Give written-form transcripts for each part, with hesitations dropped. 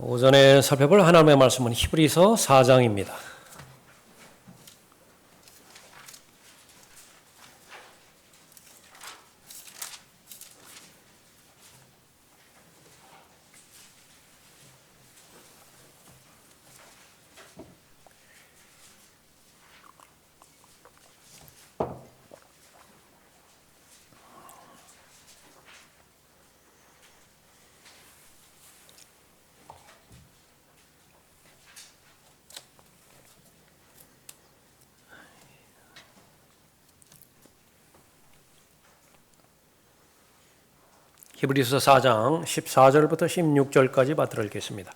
오전에 살펴볼 하나님의 말씀은 히브리서 4장입니다. 히브리서 4장 14절부터 16절까지 받들어 읽겠습니다.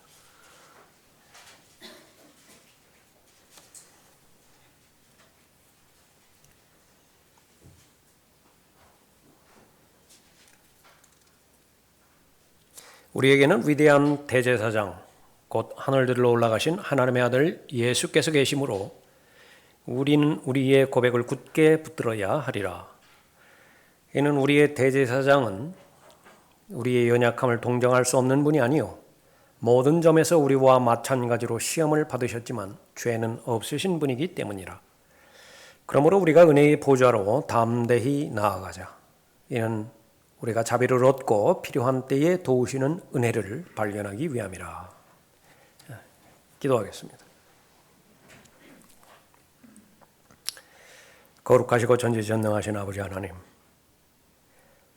우리에게는 위대한 대제사장 곧 하늘들로 올라가신 하나님의 아들 예수께서 계심으로 우리는 우리의 고백을 굳게 붙들어야 하리라. 이는 우리의 대제사장은 우리의 연약함을 동정할 수 없는 분이 아니요 모든 점에서 우리와 마찬가지로 시험을 받으셨지만 죄는 없으신 분이기 때문이라. 그러므로 우리가 은혜의 보좌로 담대히 나아가자. 이는 우리가 자비를 얻고 필요한 때에 도우시는 은혜를 발견하기 위함이라. 기도하겠습니다. 거룩하시고 전지전능하신 아버지 하나님,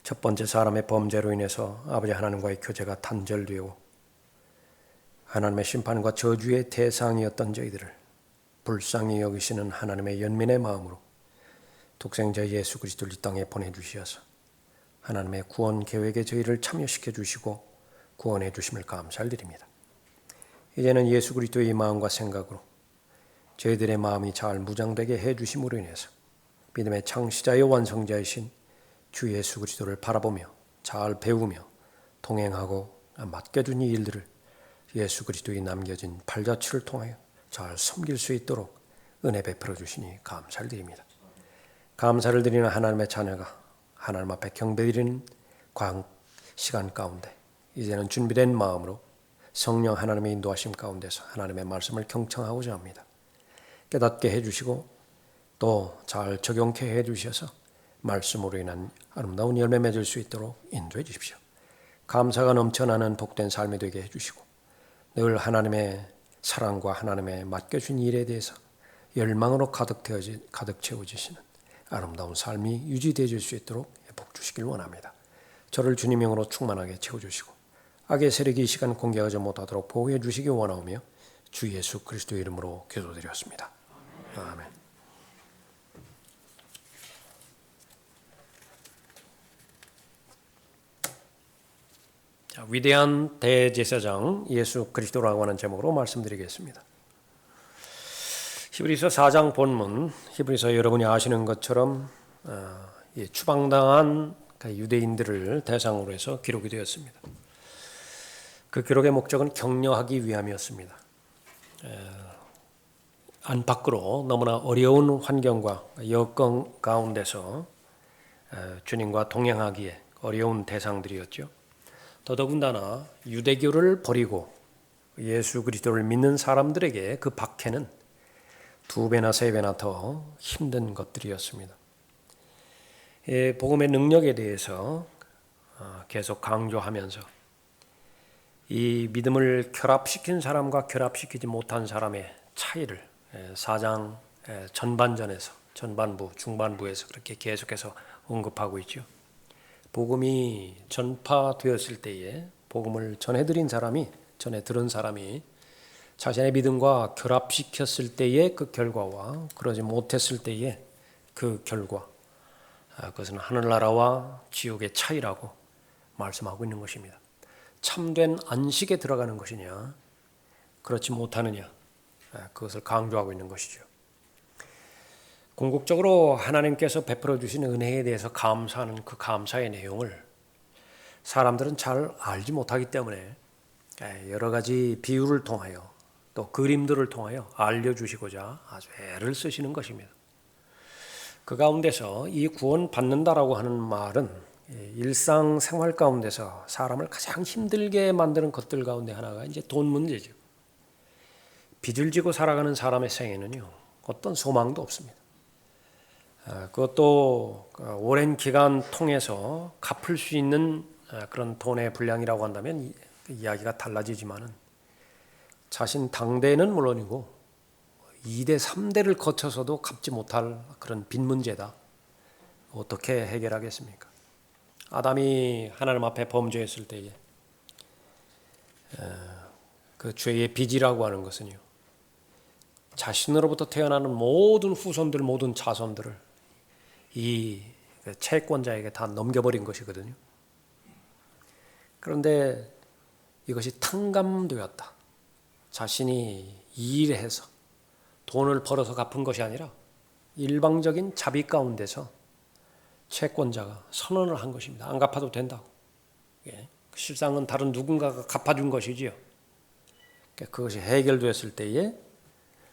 첫 번째 사람의 범죄로 인해서 아버지 하나님과의 교제가 단절되고 하나님의 심판과 저주의 대상이었던 저희들을 불쌍히 여기시는 하나님의 연민의 마음으로 독생자 예수 그리스도를 이 땅에 보내주시어서 하나님의 구원 계획에 저희를 참여시켜 주시고 구원해 주심을 감사드립니다. 이제는 예수 그리스도의 마음과 생각으로 저희들의 마음이 잘 무장되게 해 주심으로 인해서 믿음의 창시자여 완성자이신 주 예수 그리스도를 바라보며 잘 배우며 동행하고 맡겨준 이 일들을 예수 그리스도의 남겨진 발자취를 통하여 잘 섬길 수 있도록 은혜 베풀어 주시니 감사를 드립니다. 감사를 드리는 하나님의 자녀가 하나님 앞에 경배드리는 시간 가운데 이제는 준비된 마음으로 성령 하나님의 인도하심 가운데서 하나님의 말씀을 경청하고자 합니다. 깨닫게 해주시고 또 잘 적용케 해주셔서 말씀으로 인한 아름다운 열매 맺을 수 있도록 인도해 주십시오. 감사가 넘쳐나는 복된 삶이 되게 해주시고 늘 하나님의 사랑과 하나님의 맡겨준 일에 대해서 열망으로 가득 채워지시는 아름다운 삶이 유지되어질 수 있도록 복 주시길 원합니다. 저를 주님명으로 충만하게 채워주시고 악의 세력이 이 시간 공개하지 못하도록 보호해 주시기 원하오며 주 예수 그리스도의 이름으로 기도드렸습니다. 아멘. 위대한 대제사장 예수 그리스도라고 하는 제목으로 말씀드리겠습니다. 히브리서 4장 본문, 히브리서 여러분이 아시는 것처럼 추방당한 유대인들을 대상으로 해서 기록이 되었습니다. 그 기록의 목적은 격려하기 위함이었습니다. 안팎으로 너무나 어려운 환경과 여건 가운데서 주님과 동행하기에 어려운 대상들이었죠. 더더군다나 유대교를 버리고 예수 그리스도를 믿는 사람들에게 그 박해는 2배나 3배나 더 힘든 것들이었습니다. 복음의 능력에 대해서 계속 강조하면서 이 믿음을 결합시킨 사람과 결합시키지 못한 사람의 차이를 4장 전반부, 중반부에서 그렇게 계속해서 언급하고 있죠. 복음이 전파되었을 때에 복음을 전해 들은 사람이 자신의 믿음과 결합시켰을 때의 그 결과와 그러지 못했을 때의 그 결과, 그것은 하늘나라와 지옥의 차이라고 말씀하고 있는 것입니다. 참된 안식에 들어가는 것이냐 그렇지 못하느냐, 그것을 강조하고 있는 것이죠. 궁극적으로 하나님께서 베풀어 주신 은혜에 대해서 감사하는 그 감사의 내용을 사람들은 잘 알지 못하기 때문에 여러 가지 비유를 통하여 또 그림들을 통하여 알려주시고자 아주 애를 쓰시는 것입니다. 그 가운데서 이 구원 받는다라고 하는 말은 일상생활 가운데서 사람을 가장 힘들게 만드는 것들 가운데 하나가 이제 돈 문제죠. 빚을 지고 살아가는 사람의 생에는요, 어떤 소망도 없습니다. 그것도 오랜 기간 통해서 갚을 수 있는 그런 돈의 분량이라고 한다면 이야기가 달라지지만은, 자신 당대는 물론이고 2대, 3대를 거쳐서도 갚지 못할 그런 빚 문제다. 어떻게 해결하겠습니까? 아담이 하나님 앞에 범죄했을 때에 그 죄의 빚이라고 하는 것은요, 자신으로부터 태어나는 모든 후손들, 모든 자손들을 이 채권자에게 다 넘겨버린 것이거든요. 그런데 이것이 탕감되었다. 자신이 일해서 돈을 벌어서 갚은 것이 아니라 일방적인 자비 가운데서 채권자가 선언을 한 것입니다. 안 갚아도 된다고. 실상은 다른 누군가가 갚아준 것이지요. 그것이 해결되었을 때에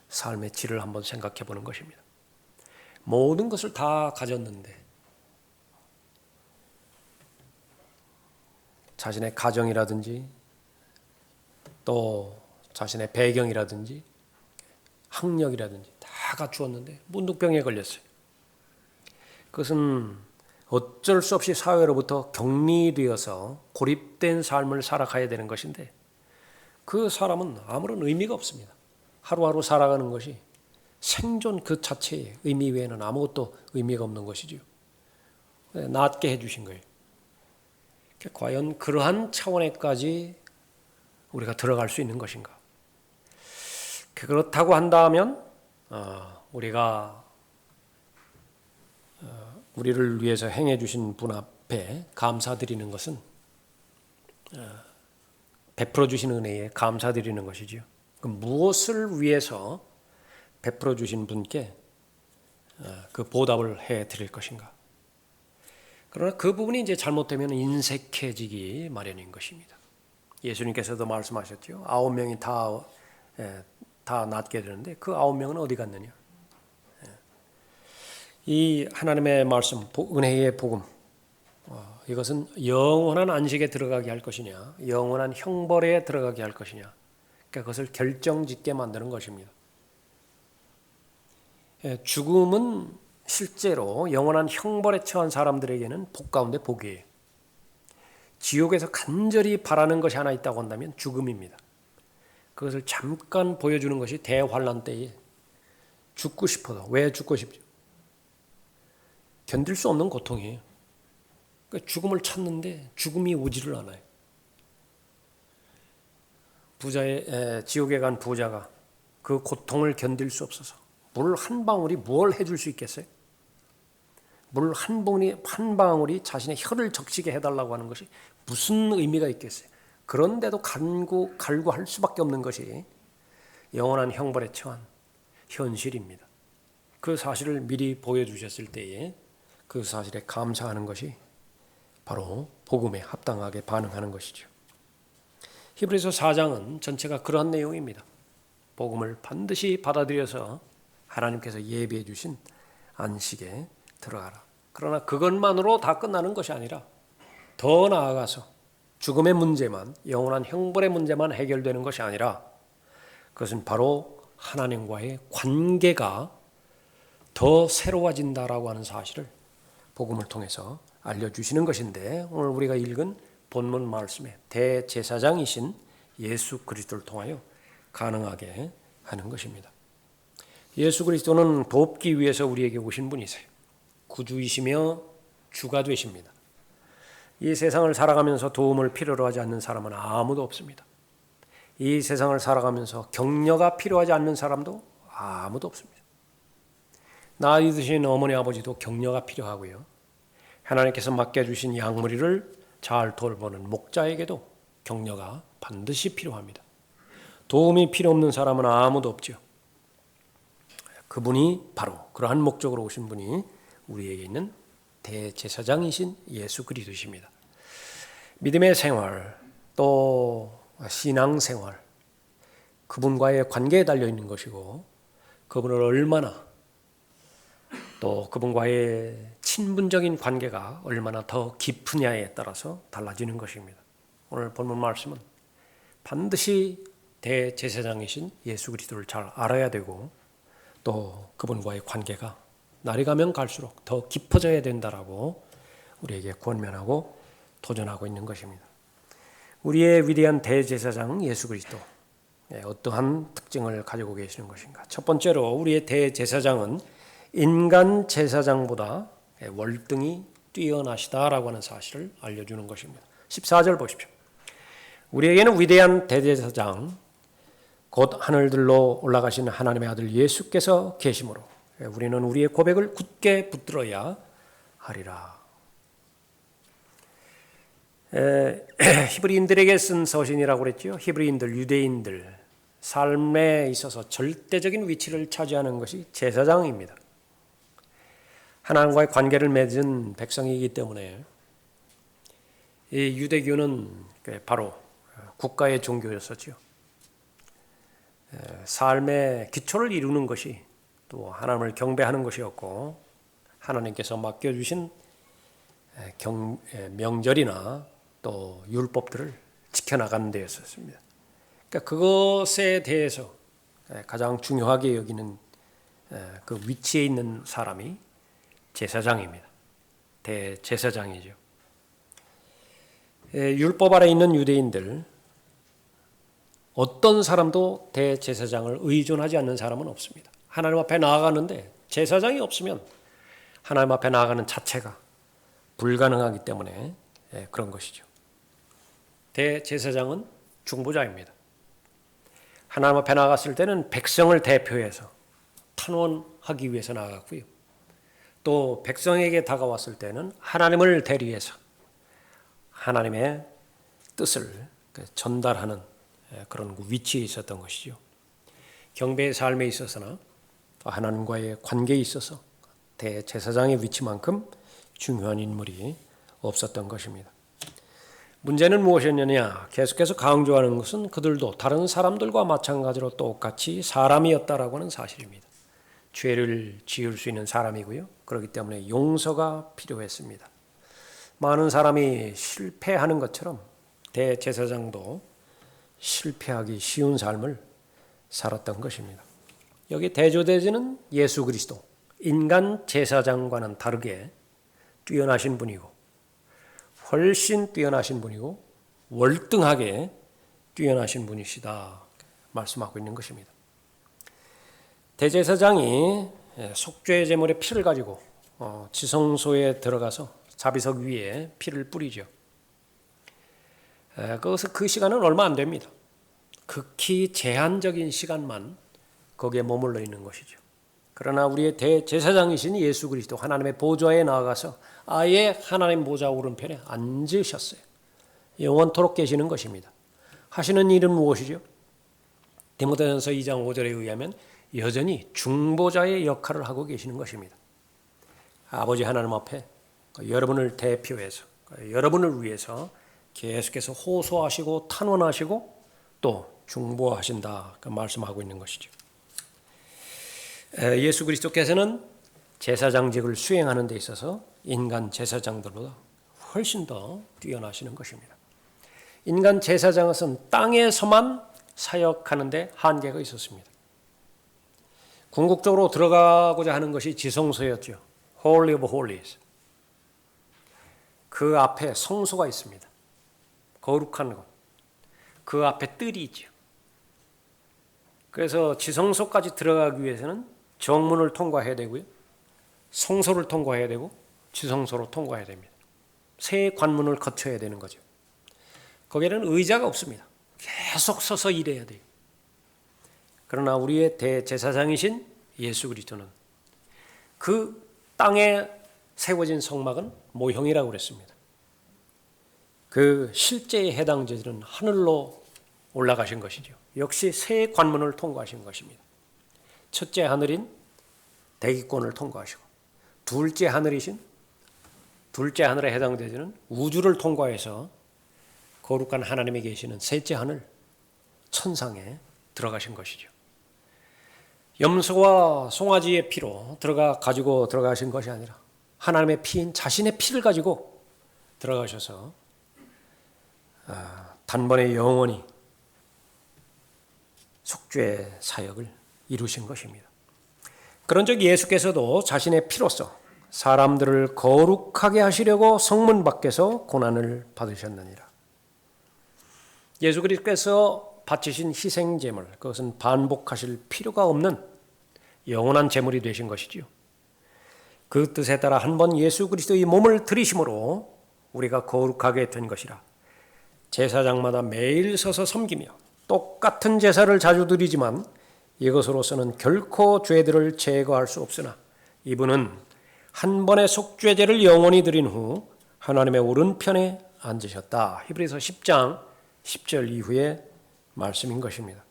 삶의 질을 한번 생각해 보는 것입니다. 모든 것을 다 가졌는데 자신의 가정이라든지 또 자신의 배경이라든지 학력이라든지 다 갖추었는데 문득병에 걸렸어요. 그것은 어쩔 수 없이 사회로부터 격리되어서 고립된 삶을 살아가야 되는 것인데, 그 사람은 아무런 의미가 없습니다. 하루하루 살아가는 것이 생존 그 자체의 의미 외에는 아무것도 의미가 없는 것이지요. 낫게 해주신 거예요. 과연 그러한 차원에까지 우리가 들어갈 수 있는 것인가? 그렇다고 한다면 우리가 우리를 위해서 행해 주신 분 앞에 감사드리는 것은 베풀어 주신 은혜에 감사드리는 것이지요. 그럼 무엇을 위해서 베풀어 주신 분께 그 보답을 해 드릴 것인가? 그러나 그 부분이 이제 잘못되면 인색해지기 마련인 것입니다. 예수님께서도 말씀하셨죠. 9명이 다 낫게 되는데 그 9명은 어디 갔느냐? 이 하나님의 말씀, 은혜의 복음, 이것은 영원한 안식에 들어가게 할 것이냐, 영원한 형벌에 들어가게 할 것이냐, 그러니까 그것을 결정짓게 만드는 것입니다. 죽음은 실제로 영원한 형벌에 처한 사람들에게는 복 가운데 복이에요. 지옥에서 간절히 바라는 것이 하나 있다고 한다면 죽음입니다. 그것을 잠깐 보여주는 것이 대환란 때에 죽고 싶어도, 왜 죽고 싶죠? 견딜 수 없는 고통이에요. 그러니까 죽음을 찾는데 죽음이 오지를 않아요. 지옥에 간 부자가 그 고통을 견딜 수 없어서 물 한 방울이 뭘 해줄 수 있겠어요? 물 한 방울이 자신의 혀를 적시게 해달라고 하는 것이 무슨 의미가 있겠어요? 그런데도 갈구할 수밖에 없는 것이 영원한 형벌에 처한 현실입니다. 그 사실을 미리 보여주셨을 때에 그 사실에 감사하는 것이 바로 복음에 합당하게 반응하는 것이죠. 히브리서 4장은 전체가 그러한 내용입니다. 복음을 반드시 받아들여서 하나님께서 예비해 주신 안식에 들어가라. 그러나 그것만으로 다 끝나는 것이 아니라 더 나아가서 죽음의 문제만, 영원한 형벌의 문제만 해결되는 것이 아니라 그것은 바로 하나님과의 관계가 더 새로워진다라고 하는 사실을 복음을 통해서 알려주시는 것인데, 오늘 우리가 읽은 본문 말씀에 대제사장이신 예수 그리스도를 통하여 가능하게 하는 것입니다. 예수 그리스도는 돕기 위해서 우리에게 오신 분이세요. 구주이시며 주가 되십니다. 이 세상을 살아가면서 도움을 필요로 하지 않는 사람은 아무도 없습니다. 이 세상을 살아가면서 격려가 필요하지 않는 사람도 아무도 없습니다. 나이 드신 어머니 아버지도 격려가 필요하고요. 하나님께서 맡겨주신 양무리를 잘 돌보는 목자에게도 격려가 반드시 필요합니다. 도움이 필요 없는 사람은 아무도 없죠. 그분이 바로 그러한 목적으로 오신 분이 우리에게 있는 대제사장이신 예수 그리스도십니다. 믿음의 생활, 또 신앙생활, 그분과의 관계에 달려 있는 것이고, 그분을 얼마나 또 그분과의 친분적인 관계가 얼마나 더 깊으냐에 따라서 달라지는 것입니다. 오늘 본문 말씀은 반드시 대제사장이신 예수 그리스도를 잘 알아야 되고 또 그분과의 관계가 날이 가면 갈수록 더 깊어져야 된다라고 우리에게 권면하고 도전하고 있는 것입니다. 우리의 위대한 대제사장 예수 그리스도, 어떠한 특징을 가지고 계시는 것인가? 첫 번째로 우리의 대제사장은 인간 제사장보다 월등히 뛰어나시다라고 하는 사실을 알려주는 것입니다. 14절 보십시오. 우리에게는 위대한 대제사장 곧 하늘들로 올라가신 하나님의 아들 예수께서 계시므로 우리는 우리의 고백을 굳게 붙들어야 하리라. 히브리인들에게 쓴 서신이라고 그랬죠. 히브리인들, 유대인들 삶에 있어서 절대적인 위치를 차지하는 것이 제사장입니다. 하나님과의 관계를 맺은 백성이기 때문에 이 유대교는 바로 국가의 종교였었죠. 삶의 기초를 이루는 것이 또 하나님을 경배하는 것이었고 하나님께서 맡겨주신 명절이나 또 율법들을 지켜나가는 데였었습니다. 그러니까 그것에 대해서 가장 중요하게 여기는 그 위치에 있는 사람이 제사장입니다. 대제사장이죠. 율법 아래 있는 유대인들 어떤 사람도 대제사장을 의존하지 않는 사람은 없습니다. 하나님 앞에 나아가는데 제사장이 없으면 하나님 앞에 나아가는 자체가 불가능하기 때문에 그런 것이죠. 대제사장은 중보자입니다. 하나님 앞에 나갔을 때는 백성을 대표해서 탄원하기 위해서 나갔고요. 또 백성에게 다가왔을 때는 하나님을 대리해서 하나님의 뜻을 전달하는 그런 위치에 있었던 것이죠. 경배의 삶에 있어서나 또 하나님과의 관계에 있어서 대제사장의 위치만큼 중요한 인물이 없었던 것입니다. 문제는 무엇이었느냐? 계속해서 강조하는 것은 그들도 다른 사람들과 마찬가지로 똑같이 사람이었다라고 하는 사실입니다. 죄를 지을 수 있는 사람이고요. 그렇기 때문에 용서가 필요했습니다. 많은 사람이 실패하는 것처럼 대제사장도 실패하기 쉬운 삶을 살았던 것입니다. 여기 대조되지는 예수 그리스도, 인간 제사장과는 다르게 뛰어나신 분이고 훨씬 뛰어나신 분이고 월등하게 뛰어나신 분이시다 말씀하고 있는 것입니다. 대제사장이 속죄 제물의 피를 가지고 지성소에 들어가서 자비석 위에 피를 뿌리죠. 그것은 그 시간은 얼마 안 됩니다. 극히 제한적인 시간만 거기에 머물러 있는 것이죠. 그러나 우리의 대제사장이신 예수 그리스도 하나님의 보좌에 나아가서 아예 하나님 보좌 오른편에 앉으셨어요. 영원토록 계시는 것입니다. 하시는 일은 무엇이죠? 디모데전서 2장 5절에 의하면 여전히 중보자의 역할을 하고 계시는 것입니다. 아버지 하나님 앞에 여러분을 대표해서 여러분을 위해서 계속해서 호소하시고 탄원하시고 또 중보하신다 말씀하고 있는 것이죠. 예수 그리스도께서는 제사장직을 수행하는 데 있어서 인간 제사장들보다 훨씬 더 뛰어나시는 것입니다. 인간 제사장은 땅에서만 사역하는 데 한계가 있었습니다. 궁극적으로 들어가고자 하는 것이 지성소였죠. Holy of Holies. 그 앞에 성소가 있습니다. 거룩한 곳. 그 앞에 뜰이 있죠. 그래서 지성소까지 들어가기 위해서는 정문을 통과해야 되고요. 성소를 통과해야 되고 지성소로 통과해야 됩니다. 세 관문을 거쳐야 되는 거죠. 거기에는 의자가 없습니다. 계속 서서 일해야 돼요. 그러나 우리의 대제사장이신 예수 그리스도는 그 땅에 세워진 성막은 모형이라고 그랬습니다. 그 실제의 해당자들은 하늘로 올라가신 것이죠. 역시 세 관문을 통과하신 것입니다. 첫째 하늘인 대기권을 통과하시고 둘째 하늘에 해당되는 우주를 통과해서 거룩한 하나님이 계시는 셋째 하늘 천상에 들어가신 것이죠. 염소와 송아지의 피로 가지고 들어가신 것이 아니라 하나님의 피인 자신의 피를 가지고 들어가셔서 단번에 영원히 속죄 사역을 이루신 것입니다. 그런즉 예수께서도 자신의 피로써 사람들을 거룩하게 하시려고 성문 밖에서 고난을 받으셨느니라. 예수 그리스도께서 바치신 희생제물, 그것은 반복하실 필요가 없는 영원한 제물이 되신 것이지요. 그 뜻에 따라 한 번 예수 그리스도의 몸을 들이심으로 우리가 거룩하게 된 것이라. 제사장마다 매일 서서 섬기며 똑같은 제사를 자주 드리지만 이것으로서는 결코 죄들을 제거할 수 없으나 이분은 한 번의 속죄제를 영원히 드린 후 하나님의 오른편에 앉으셨다. 히브리서 10장 10절 이후의 말씀인 것입니다.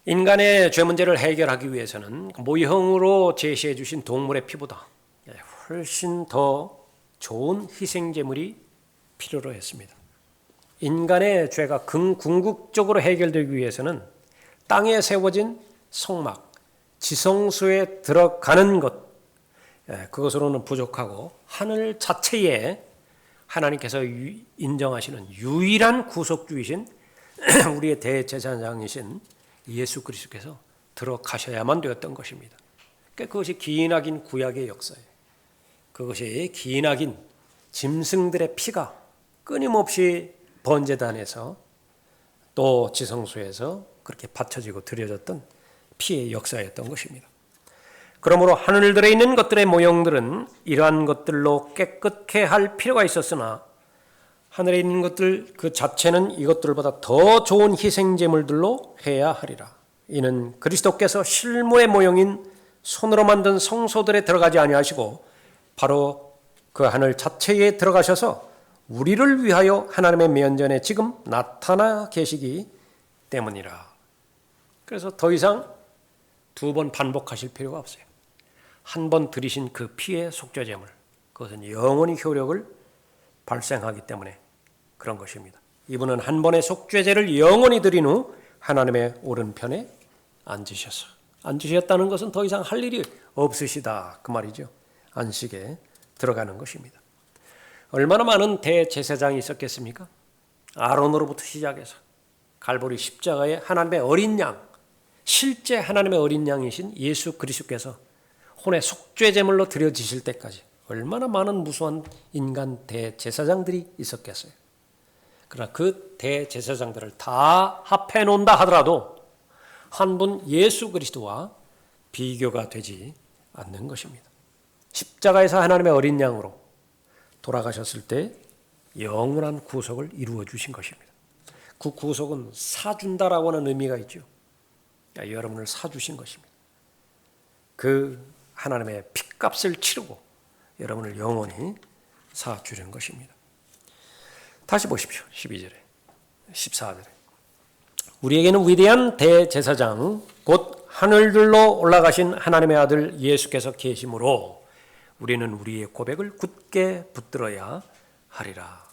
인간의 죄 문제를 해결하기 위해서는 모형으로 제시해 주신 동물의 피보다 훨씬 더 좋은 희생제물이 필요로 했습니다. 인간의 죄가 궁극적으로 해결되기 위해서는 땅에 세워진 성막, 지성소에 들어가는 것, 그것으로는 부족하고 하늘 자체에 하나님께서 인정하시는 유일한 구속주이신 우리의 대제사장이신 예수 그리스도께서 들어가셔야만 되었던 것입니다. 그것이 기나긴 구약의 역사예요. 그것이 기나긴 짐승들의 피가 끊임없이 번제단에서 또 지성소에서 그렇게 바쳐지고 드려졌던 피의 역사였던 것입니다. 그러므로 하늘들에 있는 것들의 모형들은 이러한 것들로 깨끗게 할 필요가 있었으나 하늘에 있는 것들 그 자체는 이것들보다 더 좋은 희생제물들로 해야 하리라. 이는 그리스도께서 실물의 모형인 손으로 만든 성소들에 들어가지 아니하시고 바로 그 하늘 자체에 들어가셔서 우리를 위하여 하나님의 면전에 지금 나타나 계시기 때문이라. 그래서 더 이상 두 번 반복하실 필요가 없어요. 한 번 들이신 그 피의 속죄제물, 그것은 영원히 효력을 발생하기 때문에 그런 것입니다. 이분은 한 번의 속죄제를 영원히 드린 후 하나님의 오른편에 앉으셨다는 것은 더 이상 할 일이 없으시다 그 말이죠. 안식에 들어가는 것입니다. 얼마나 많은 대제사장이 있었겠습니까? 아론으로부터 시작해서 갈보리 십자가에 하나님의 어린 양, 실제 하나님의 어린 양이신 예수 그리스도께서 혼의 속죄제물로 드려지실 때까지 얼마나 많은 무수한 인간 대제사장들이 있었겠어요. 그러나 그 대제사장들을 다 합해 놓는다 하더라도 한 분 예수 그리스도와 비교가 되지 않는 것입니다. 십자가에서 하나님의 어린 양으로 돌아가셨을 때 영원한 구속을 이루어 주신 것입니다. 그 구속은 사준다라고 하는 의미가 있죠. 여러분을 사주신 것입니다. 그 하나님의 핏값을 치르고 여러분을 영원히 사주는 것입니다. 다시 보십시오. 12절에 14절에 우리에게는 위대한 대제사장 곧 하늘들로 올라가신 하나님의 아들 예수께서 계심으로 우리는 우리의 고백을 굳게 붙들어야 하리라.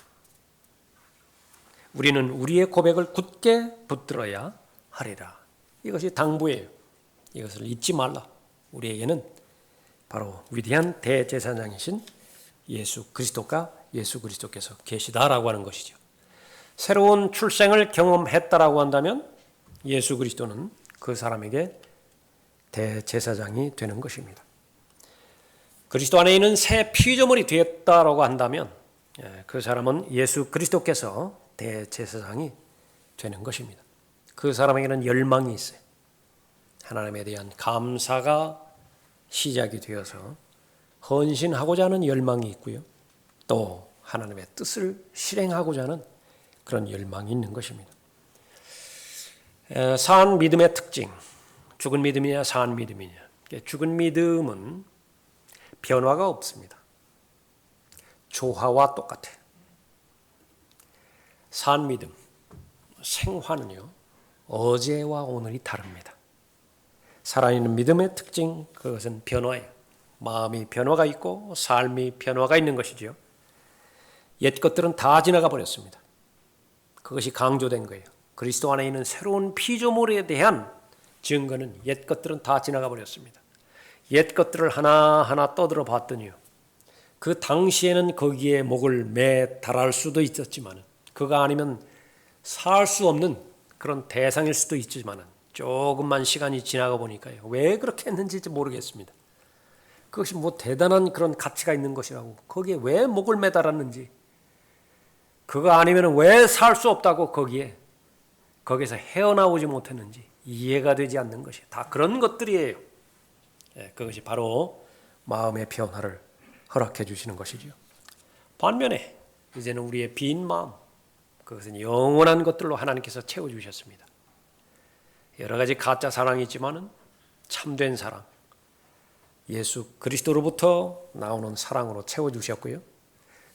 우리는 우리의 고백을 굳게 붙들어야 하리라. 이것이 당부예요. 이것을 잊지 말라. 우리에게는 바로 위대한 대제사장이신 예수 그리스도께서 계시다라고 하는 것이죠. 새로운 출생을 경험했다라고 한다면 예수 그리스도는 그 사람에게 대제사장이 되는 것입니다. 그리스도 안에 있는 새 피조물이 되었다라고 한다면 그 사람은 예수 그리스도께서 대제사장이 되는 것입니다. 그 사람에게는 열망이 있어요. 하나님에 대한 감사가 시작이 되어서 헌신하고자 하는 열망이 있고요. 또 하나님의 뜻을 실행하고자 하는 그런 열망이 있는 것입니다. 산 믿음의 특징, 죽은 믿음이냐 산 믿음이냐. 죽은 믿음은 변화가 없습니다. 조화와 똑같아요. 산 믿음, 생화는요, 어제와 오늘이 다릅니다. 살아있는 믿음의 특징, 그것은 변화예요. 마음이 변화가 있고 삶이 변화가 있는 것이죠. 옛 것들은 다 지나가 버렸습니다. 그것이 강조된 거예요. 그리스도 안에 있는 새로운 피조물에 대한 증거는 옛 것들은 다 지나가 버렸습니다. 옛 것들을 하나하나 떠들어 봤더니요, 그 당시에는 거기에 목을 매달할 수도 있었지만, 그가 아니면 살 수 없는 그런 대상일 수도 있지만, 조금만 시간이 지나가 보니까요, 왜 그렇게 했는지 모르겠습니다. 그것이 뭐 대단한 그런 가치가 있는 것이라고, 거기에 왜 목을 매달았는지, 그거 아니면 왜 살 수 없다고 거기에서 헤어나오지 못했는지 이해가 되지 않는 것이 다 그런 것들이에요. 그것이 바로 마음의 변화를 허락해 주시는 것이죠. 반면에 이제는 우리의 빈 마음, 그것은 영원한 것들로 하나님께서 채워주셨습니다. 여러 가지 가짜 사랑이 있지만은 참된 사랑, 예수 그리스도로부터 나오는 사랑으로 채워주셨고요,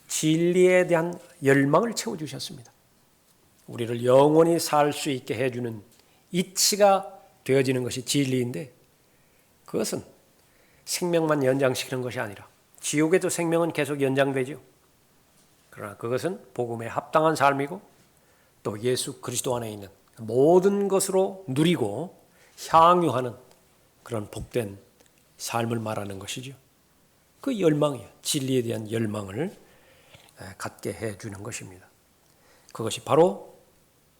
진리에 대한 열망을 채워주셨습니다. 우리를 영원히 살 수 있게 해주는 이치가 되어지는 것이 진리인데, 그것은 생명만 연장시키는 것이 아니라 지옥에도 생명은 계속 연장되죠. 그러나 그것은 복음에 합당한 삶이고 또 예수 그리스도 안에 있는 모든 것으로 누리고 향유하는 그런 복된 삶을 말하는 것이죠. 그 열망이요, 진리에 대한 열망을 갖게 해주는 것입니다. 그것이 바로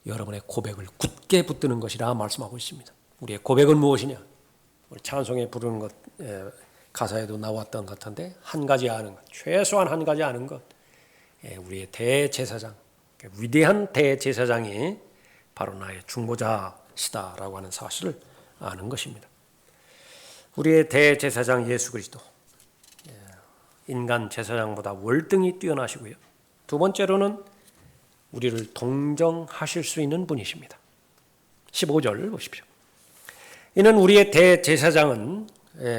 여러분의 고백을 굳게 붙드는 것이라 말씀하고 있습니다. 우리의 고백은 무엇이냐? 우리 찬송에 부르는 것, 가사에도 나왔던 것 같은데, 한 가지 아는 것, 최소한 한 가지 아는 것, 우리의 대제사장, 위대한 대제사장이 바로 나의 중보자시다라고 하는 사실을 아는 것입니다. 우리의 대제사장 예수 그리스도, 인간 제사장보다 월등히 뛰어나시고요, 두 번째로는 우리를 동정하실 수 있는 분이십니다. 15절 보십시오. 이는 우리의 대제사장은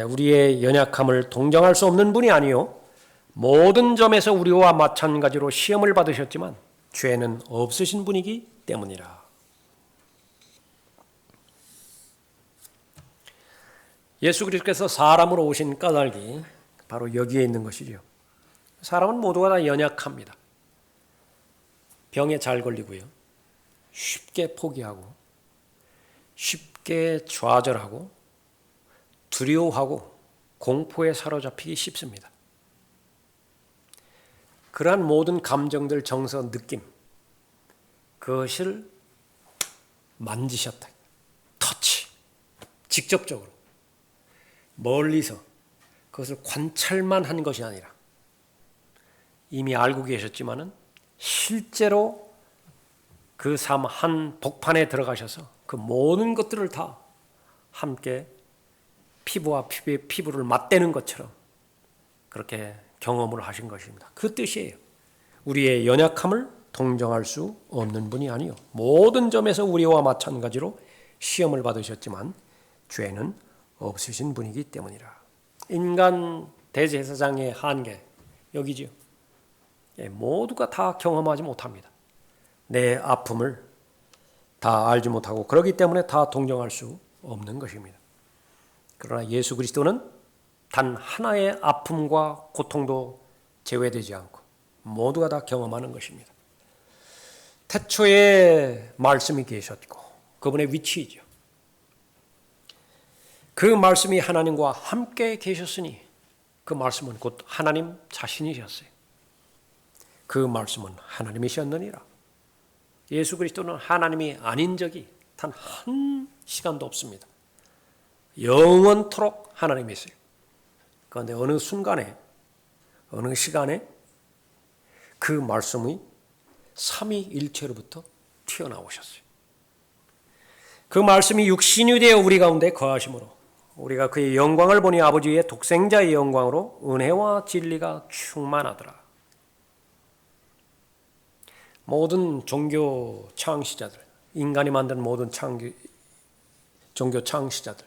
우리의 연약함을 동정할 수 없는 분이 아니요 모든 점에서 우리와 마찬가지로 시험을 받으셨지만 죄는 없으신 분이기 때문이라. 예수 그리스도께서 사람으로 오신 까닭이 바로 여기에 있는 것이죠. 사람은 모두가 다 연약합니다. 병에 잘 걸리고요, 쉽게 포기하고 쉽게 좌절하고 두려워하고 공포에 사로잡히기 쉽습니다. 그러한 모든 감정들, 정서, 느낌, 그것을 만지셨다. 터치, 직접적으로 멀리서 그것을 관찰만 한 것이 아니라 이미 알고 계셨지만은 실제로 그 삶 한 복판에 들어가셔서 그 모든 것들을 다 함께 피부와 피부를 맞대는 것처럼 그렇게 경험을 하신 것입니다. 그 뜻이에요. 우리의 연약함을 동정할 수 없는 분이 아니요 모든 점에서 우리와 마찬가지로 시험을 받으셨지만 죄는 없으신 분이기 때문이라. 인간 대제사장의 한계 여기지요. 모두가 다 경험하지 못합니다. 내 아픔을 다 알지 못하고 그렇기 때문에 다 동정할 수 없는 것입니다. 그러나 예수 그리스도는 단 하나의 아픔과 고통도 제외되지 않고 모두가 다 경험하는 것입니다. 태초에 말씀이 계셨고 그분의 위치이죠. 그 말씀이 하나님과 함께 계셨으니 그 말씀은 곧 하나님 자신이셨어요. 그 말씀은 하나님이셨느니라. 예수 그리스도는 하나님이 아닌 적이 단 한 시간도 없습니다. 영원토록 하나님이세요. 그런데 어느 순간에 어느 시간에 그 말씀이 삼위일체로부터 튀어나오셨어요. 그 말씀이 육신이 되어 우리 가운데 거하심으로 우리가 그의 영광을 보니 아버지의 독생자의 영광으로 은혜와 진리가 충만하더라. 모든 종교 창시자들, 인간이 만든 모든 종교 창시자들,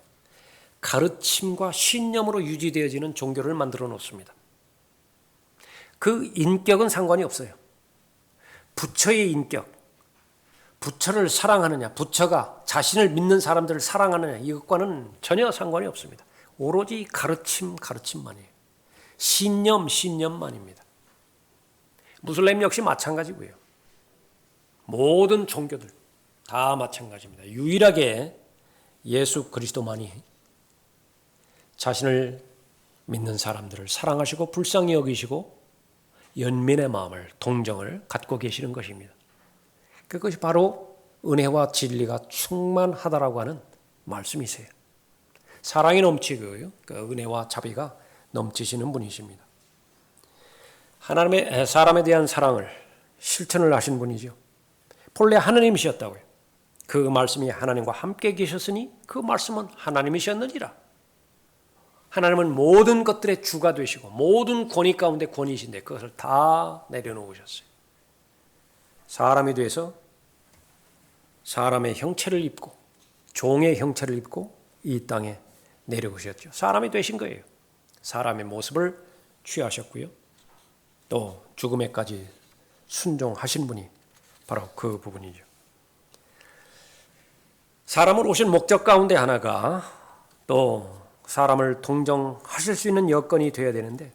가르침과 신념으로 유지되어지는 종교를 만들어 놓습니다. 그 인격은 상관이 없어요. 부처의 인격, 부처를 사랑하느냐, 부처가 자신을 믿는 사람들을 사랑하느냐, 이것과는 전혀 상관이 없습니다. 오로지 가르침만이에요. 신념만입니다. 무슬림 역시 마찬가지고요. 모든 종교들, 다 마찬가지입니다. 유일하게 예수 그리스도만이 자신을 믿는 사람들을 사랑하시고 불쌍히 여기시고 연민의 마음을, 동정을 갖고 계시는 것입니다. 그것이 바로 은혜와 진리가 충만하다라고 하는 말씀이세요. 사랑이 넘치고요, 그 은혜와 자비가 넘치시는 분이십니다. 하나님의 사람에 대한 사랑을 실천을 하신 분이죠. 본래 하나님이셨다고요. 그 말씀이 하나님과 함께 계셨으니 그 말씀은 하나님이셨느니라. 하나님은 모든 것들의 주가 되시고 모든 권위 가운데 권위이신데 그것을 다 내려놓으셨어요. 사람이 돼서 사람의 형체를 입고 종의 형체를 입고 이 땅에 내려오셨죠. 사람이 되신 거예요. 사람의 모습을 취하셨고요. 또 죽음에까지 순종하신 분이 바로 그 부분이죠. 사람을 오신 목적 가운데 하나가 또 사람을 동정하실 수 있는 여건이 되어야 되는데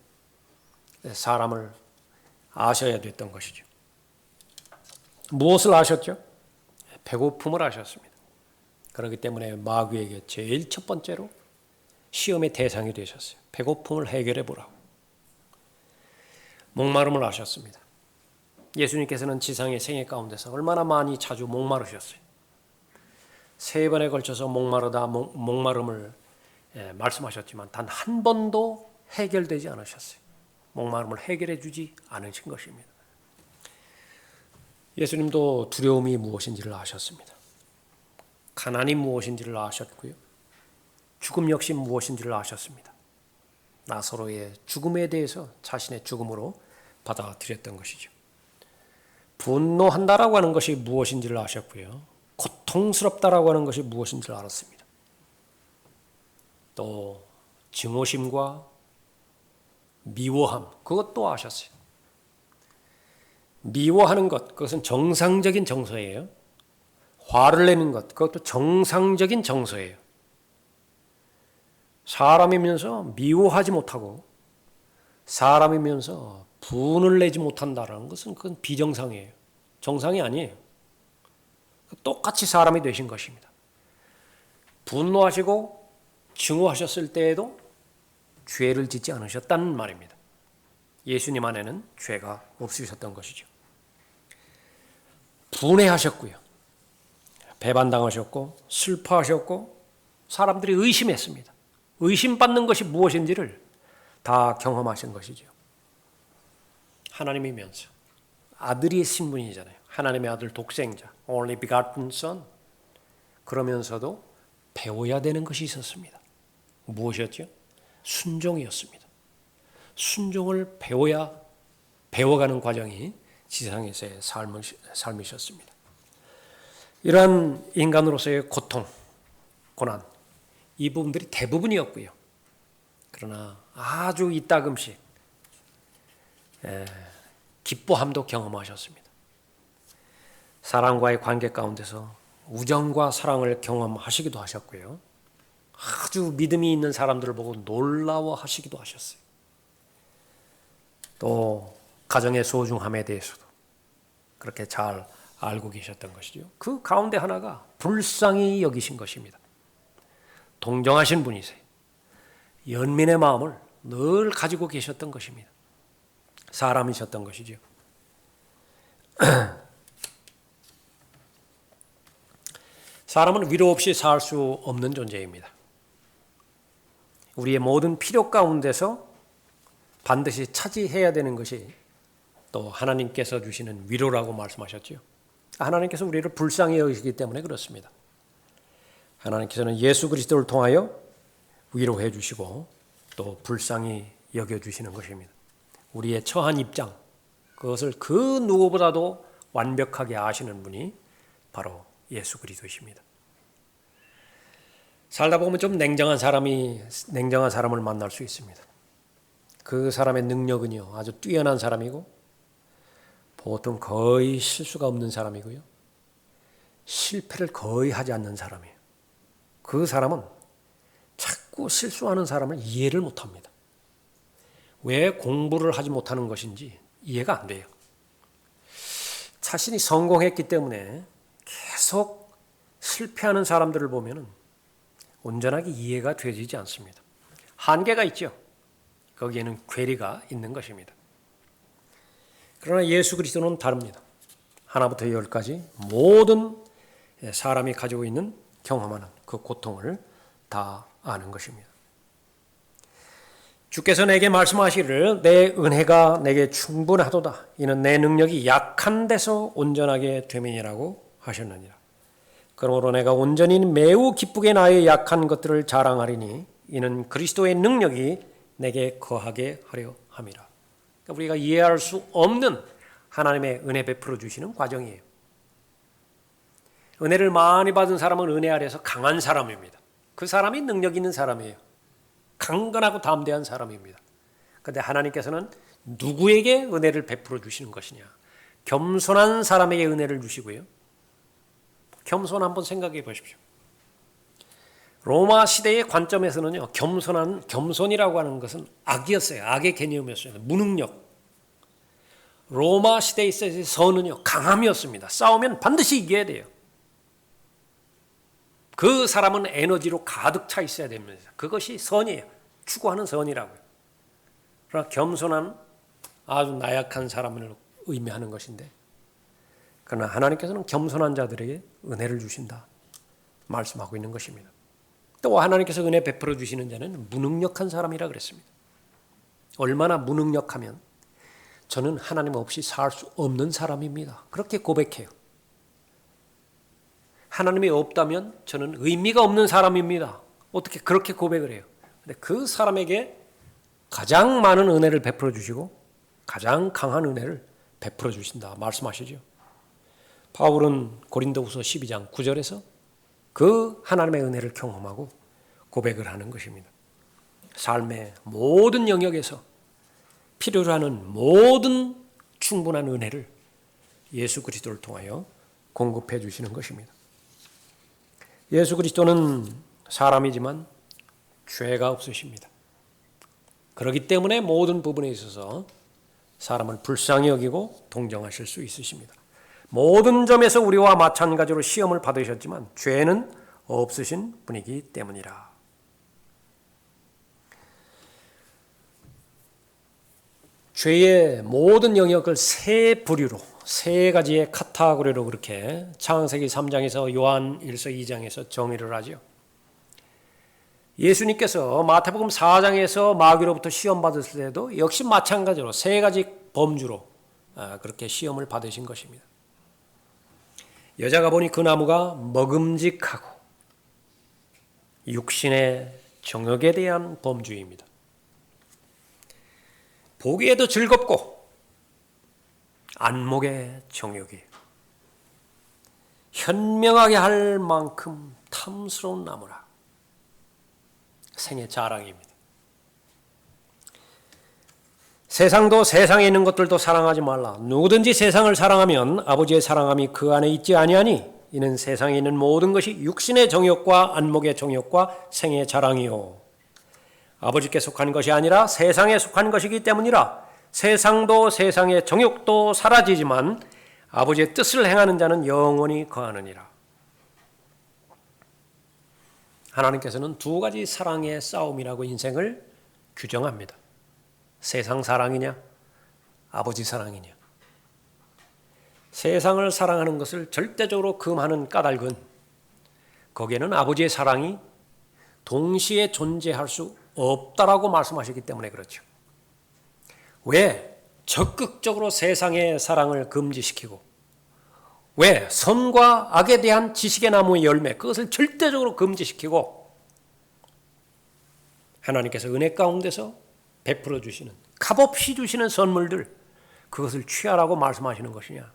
사람을 아셔야 됐던 것이죠. 무엇을 아셨죠? 배고픔을 아셨습니다. 그렇기 때문에 마귀에게 제일 첫 번째로 시험의 대상이 되셨어요. 배고픔을 해결해 보라고. 목마름을 아셨습니다. 예수님께서는 지상의 생애 가운데서 얼마나 많이 자주 목마르셨어요. 3번에 걸쳐서 목마름을 말씀하셨지만 단 한 번도 해결되지 않으셨어요. 목마름을 해결해 주지 않으신 것입니다. 예수님도 두려움이 무엇인지를 아셨습니다. 가난이 무엇인지를 아셨고요. 죽음 역시 무엇인지를 아셨습니다. 나사로의 죽음에 대해서 자신의 죽음으로 받아들였던 것이죠. 분노한다라고 하는 것이 무엇인지를 아셨고요. 고통스럽다라고 하는 것이 무엇인지를 알았습니다. 또 증오심과 미워함, 그것도 아셨어요. 미워하는 것, 그것은 정상적인 정서예요. 화를 내는 것, 그것도 정상적인 정서예요. 사람이면서 미워하지 못하고 사람이면서 분을 내지 못한다는 것은 그건 비정상이에요. 정상이 아니에요. 똑같이 사람이 되신 것입니다. 분노하시고 증오하셨을 때에도 죄를 짓지 않으셨다는 말입니다. 예수님 안에는 죄가 없으셨던 것이죠. 분해하셨고요. 배반당하셨고 슬퍼하셨고 사람들이 의심했습니다. 의심받는 것이 무엇인지를 다 경험하신 것이죠. 하나님이면서 아들이 신분이잖아요. 하나님의 아들 독생자, only begotten son. 그러면서도 배워야 되는 것이 있었습니다. 무엇이었죠? 순종이었습니다. 순종을 배워가는 과정이 지상에서의 삶이셨습니다. 이러한 인간으로서의 고통, 고난, 이 부분들이 대부분이었고요. 그러나 아주 이따금씩 기뻐함도 경험하셨습니다. 사랑과의 관계 가운데서 우정과 사랑을 경험하시기도 하셨고요. 아주 믿음이 있는 사람들을 보고 놀라워하시기도 하셨어요. 또 가정의 소중함에 대해서도 그렇게 잘 알고 계셨던 것이죠. 그 가운데 하나가 불쌍히 여기신 것입니다. 동정하신 분이세요. 연민의 마음을 늘 가지고 계셨던 것입니다. 사람이셨던 것이죠. 사람은 위로 없이 살 수 없는 존재입니다. 우리의 모든 필요 가운데서 반드시 차지해야 되는 것이 또 하나님께서 주시는 위로라고 말씀하셨죠. 하나님께서 우리를 불쌍히 여기시기 때문에 그렇습니다. 하나님께서는 예수 그리스도를 통하여 위로해 주시고 또 불쌍히 여겨주시는 것입니다. 우리의 처한 입장, 그것을 그 누구보다도 완벽하게 아시는 분이 바로 예수 그리스도이십니다. 살다 보면 좀 냉정한 사람을 만날 수 있습니다. 그 사람의 능력은요, 아주 뛰어난 사람이고 보통 거의 실수가 없는 사람이고요. 실패를 거의 하지 않는 사람이에요. 그 사람은 자꾸 실수하는 사람을 이해를 못합니다. 왜 공부를 하지 못하는 것인지 이해가 안 돼요. 자신이 성공했기 때문에 계속 실패하는 사람들을 보면 온전하게 이해가 되지 않습니다. 한계가 있죠. 거기에는 괴리가 있는 것입니다. 그러나 예수 그리스도는 다릅니다. 하나부터 열까지 모든 사람이 가지고 있는 경험하는 그 고통을 다 아는 것입니다. 주께서 내게 말씀하시기를 내 은혜가 내게 충분하도다. 이는 내 능력이 약한 데서 온전하게 됨이니라고 하셨느니라. 그러므로 내가 온전히 매우 기쁘게 나의 약한 것들을 자랑하리니 이는 그리스도의 능력이 내게 거하게 하려 함이라. 그러니까 우리가 이해할 수 없는 하나님의 은혜 베풀어 주시는 과정이에요. 은혜를 많이 받은 사람은 은혜 아래서 강한 사람입니다. 그 사람이 능력 있는 사람이에요. 강건하고 담대한 사람입니다. 그런데 하나님께서는 누구에게 은혜를 베풀어 주시는 것이냐? 겸손한 사람에게 은혜를 주시고요. 겸손 한번 생각해 보십시오. 로마 시대의 관점에서는요, 겸손이라고 하는 것은 악이었어요. 악의 개념이었어요. 무능력. 로마 시대에 있어서 선은요, 강함이었습니다. 싸우면 반드시 이겨야 돼요. 그 사람은 에너지로 가득 차 있어야 됩니다. 그것이 선이에요. 추구하는 선이라고요. 그러나 겸손한 아주 나약한 사람을 의미하는 것인데, 그러나 하나님께서는 겸손한 자들에게 은혜를 주신다 말씀하고 있는 것입니다. 또 하나님께서 은혜 베풀어 주시는 자는 무능력한 사람이라 그랬습니다. 얼마나 무능력하면 저는 하나님 없이 살 수 없는 사람입니다. 그렇게 고백해요. 하나님이 없다면 저는 의미가 없는 사람입니다. 어떻게 그렇게 고백을 해요? 근데 그 사람에게 가장 많은 은혜를 베풀어 주시고 가장 강한 은혜를 베풀어 주신다 말씀하시죠. 바울은 고린도후서 12장 9절에서 그 하나님의 은혜를 경험하고 고백을 하는 것입니다. 삶의 모든 영역에서 필요로 하는 모든 충분한 은혜를 예수 그리스도를 통하여 공급해 주시는 것입니다. 예수 그리스도는 사람이지만 죄가 없으십니다. 그렇기 때문에 모든 부분에 있어서 사람을 불쌍히 여기고 동정하실 수 있으십니다. 모든 점에서 우리와 마찬가지로 시험을 받으셨지만 죄는 없으신 분이기 때문이라. 죄의 모든 영역을 세 부류로, 세 가지의 카테고리로 그렇게 창세기 3장에서 요한 1서 2장에서 정의를 하죠. 예수님께서 마태복음 4장에서 마귀로부터 시험 받았을 때도 역시 마찬가지로 세 가지 범주로 그렇게 시험을 받으신 것입니다. 여자가 보니 그 나무가 먹음직하고 육신의 정욕에 대한 범주입니다. 보기에도 즐겁고 안목의 정욕이에요. 현명하게 할 만큼 탐스러운 나무라. 생의 자랑입니다. 세상도 세상에 있는 것들도 사랑하지 말라. 누구든지 세상을 사랑하면 아버지의 사랑함이 그 안에 있지 아니하니 이는 세상에 있는 모든 것이 육신의 정욕과 안목의 정욕과 생의 자랑이요. 아버지께 속한 것이 아니라 세상에 속한 것이기 때문이라. 세상도 세상의 정욕도 사라지지만 아버지의 뜻을 행하는 자는 영원히 거하느니라. 하나님께서는 두 가지 사랑의 싸움이라고 인생을 규정합니다. 세상 사랑이냐, 아버지 사랑이냐. 세상을 사랑하는 것을 절대적으로 금하는 까닭은 거기에는 아버지의 사랑이 동시에 존재할 수 없다라고 말씀하셨기 때문에 그렇죠. 왜 적극적으로 세상의 사랑을 금지시키고 왜 선과 악에 대한 지식의 나무의 열매 그것을 절대적으로 금지시키고 하나님께서 은혜 가운데서 베풀어 주시는 값없이 주시는 선물들 그것을 취하라고 말씀하시는 것이냐.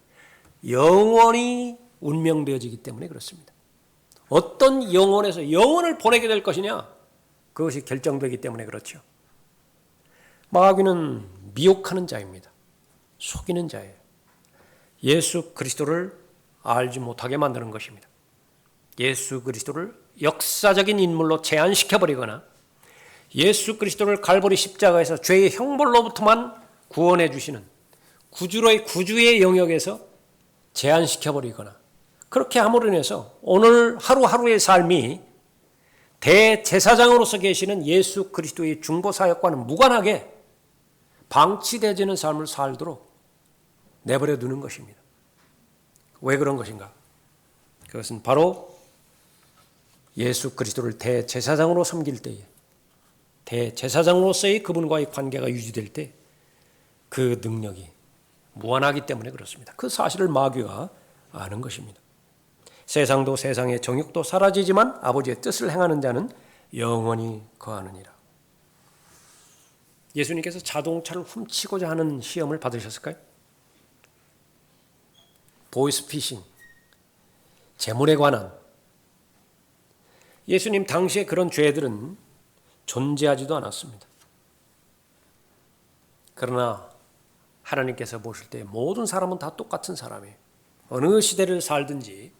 영원히 운명되어지기 때문에 그렇습니다. 어떤 영혼에서 영혼을 보내게 될 것이냐 그것이 결정되기 때문에 그렇죠. 마귀는 미혹하는 자입니다. 속이는 자예요. 예수 그리스도를 알지 못하게 만드는 것입니다. 예수 그리스도를 역사적인 인물로 제한시켜버리거나 예수 그리스도를 갈보리 십자가에서 죄의 형벌로부터만 구원해 주시는 구주의 영역에서 제한시켜버리거나 그렇게 함으로 인해서 오늘 하루하루의 삶이 대제사장으로서 계시는 예수 그리스도의 중보사역과는 무관하게 방치되지는 삶을 살도록 내버려 두는 것입니다. 왜 그런 것인가? 그것은 바로 예수 그리스도를 대제사장으로 섬길 때에, 대제사장으로서의 그분과의 관계가 유지될 때 그 능력이 무한하기 때문에 그렇습니다. 그 사실을 마귀가 아는 것입니다. 세상도 세상의 정욕도 사라지지만 아버지의 뜻을 행하는 자는 영원히 거하느니라. 예수님께서 자동차를 훔치고자 하는 시험을 받으셨을까요? 보이스피싱, 재물에 관한, 예수님 당시에 그런 죄들은 존재하지도 않았습니다. 그러나 하나님께서 보실 때 모든 사람은 다 똑같은 사람이에요. 어느 시대를 살든지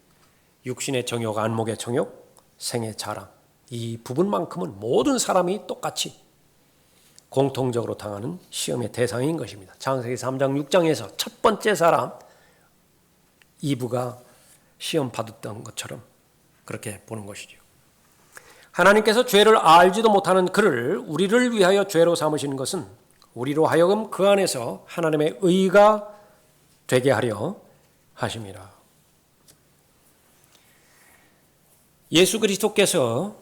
육신의 정욕, 안목의 정욕, 생의 자랑, 이 부분만큼은 모든 사람이 똑같이 공통적으로 당하는 시험의 대상인 것입니다. 창세기 3장 6장에서 첫 번째 사람 이브가 시험 받았던 것처럼 그렇게 보는 것이죠. 하나님께서 죄를 알지도 못하는 그를 우리를 위하여 죄로 삼으시는 것은 우리로 하여금 그 안에서 하나님의 의가 되게 하려 하심이라. 예수 그리스도께서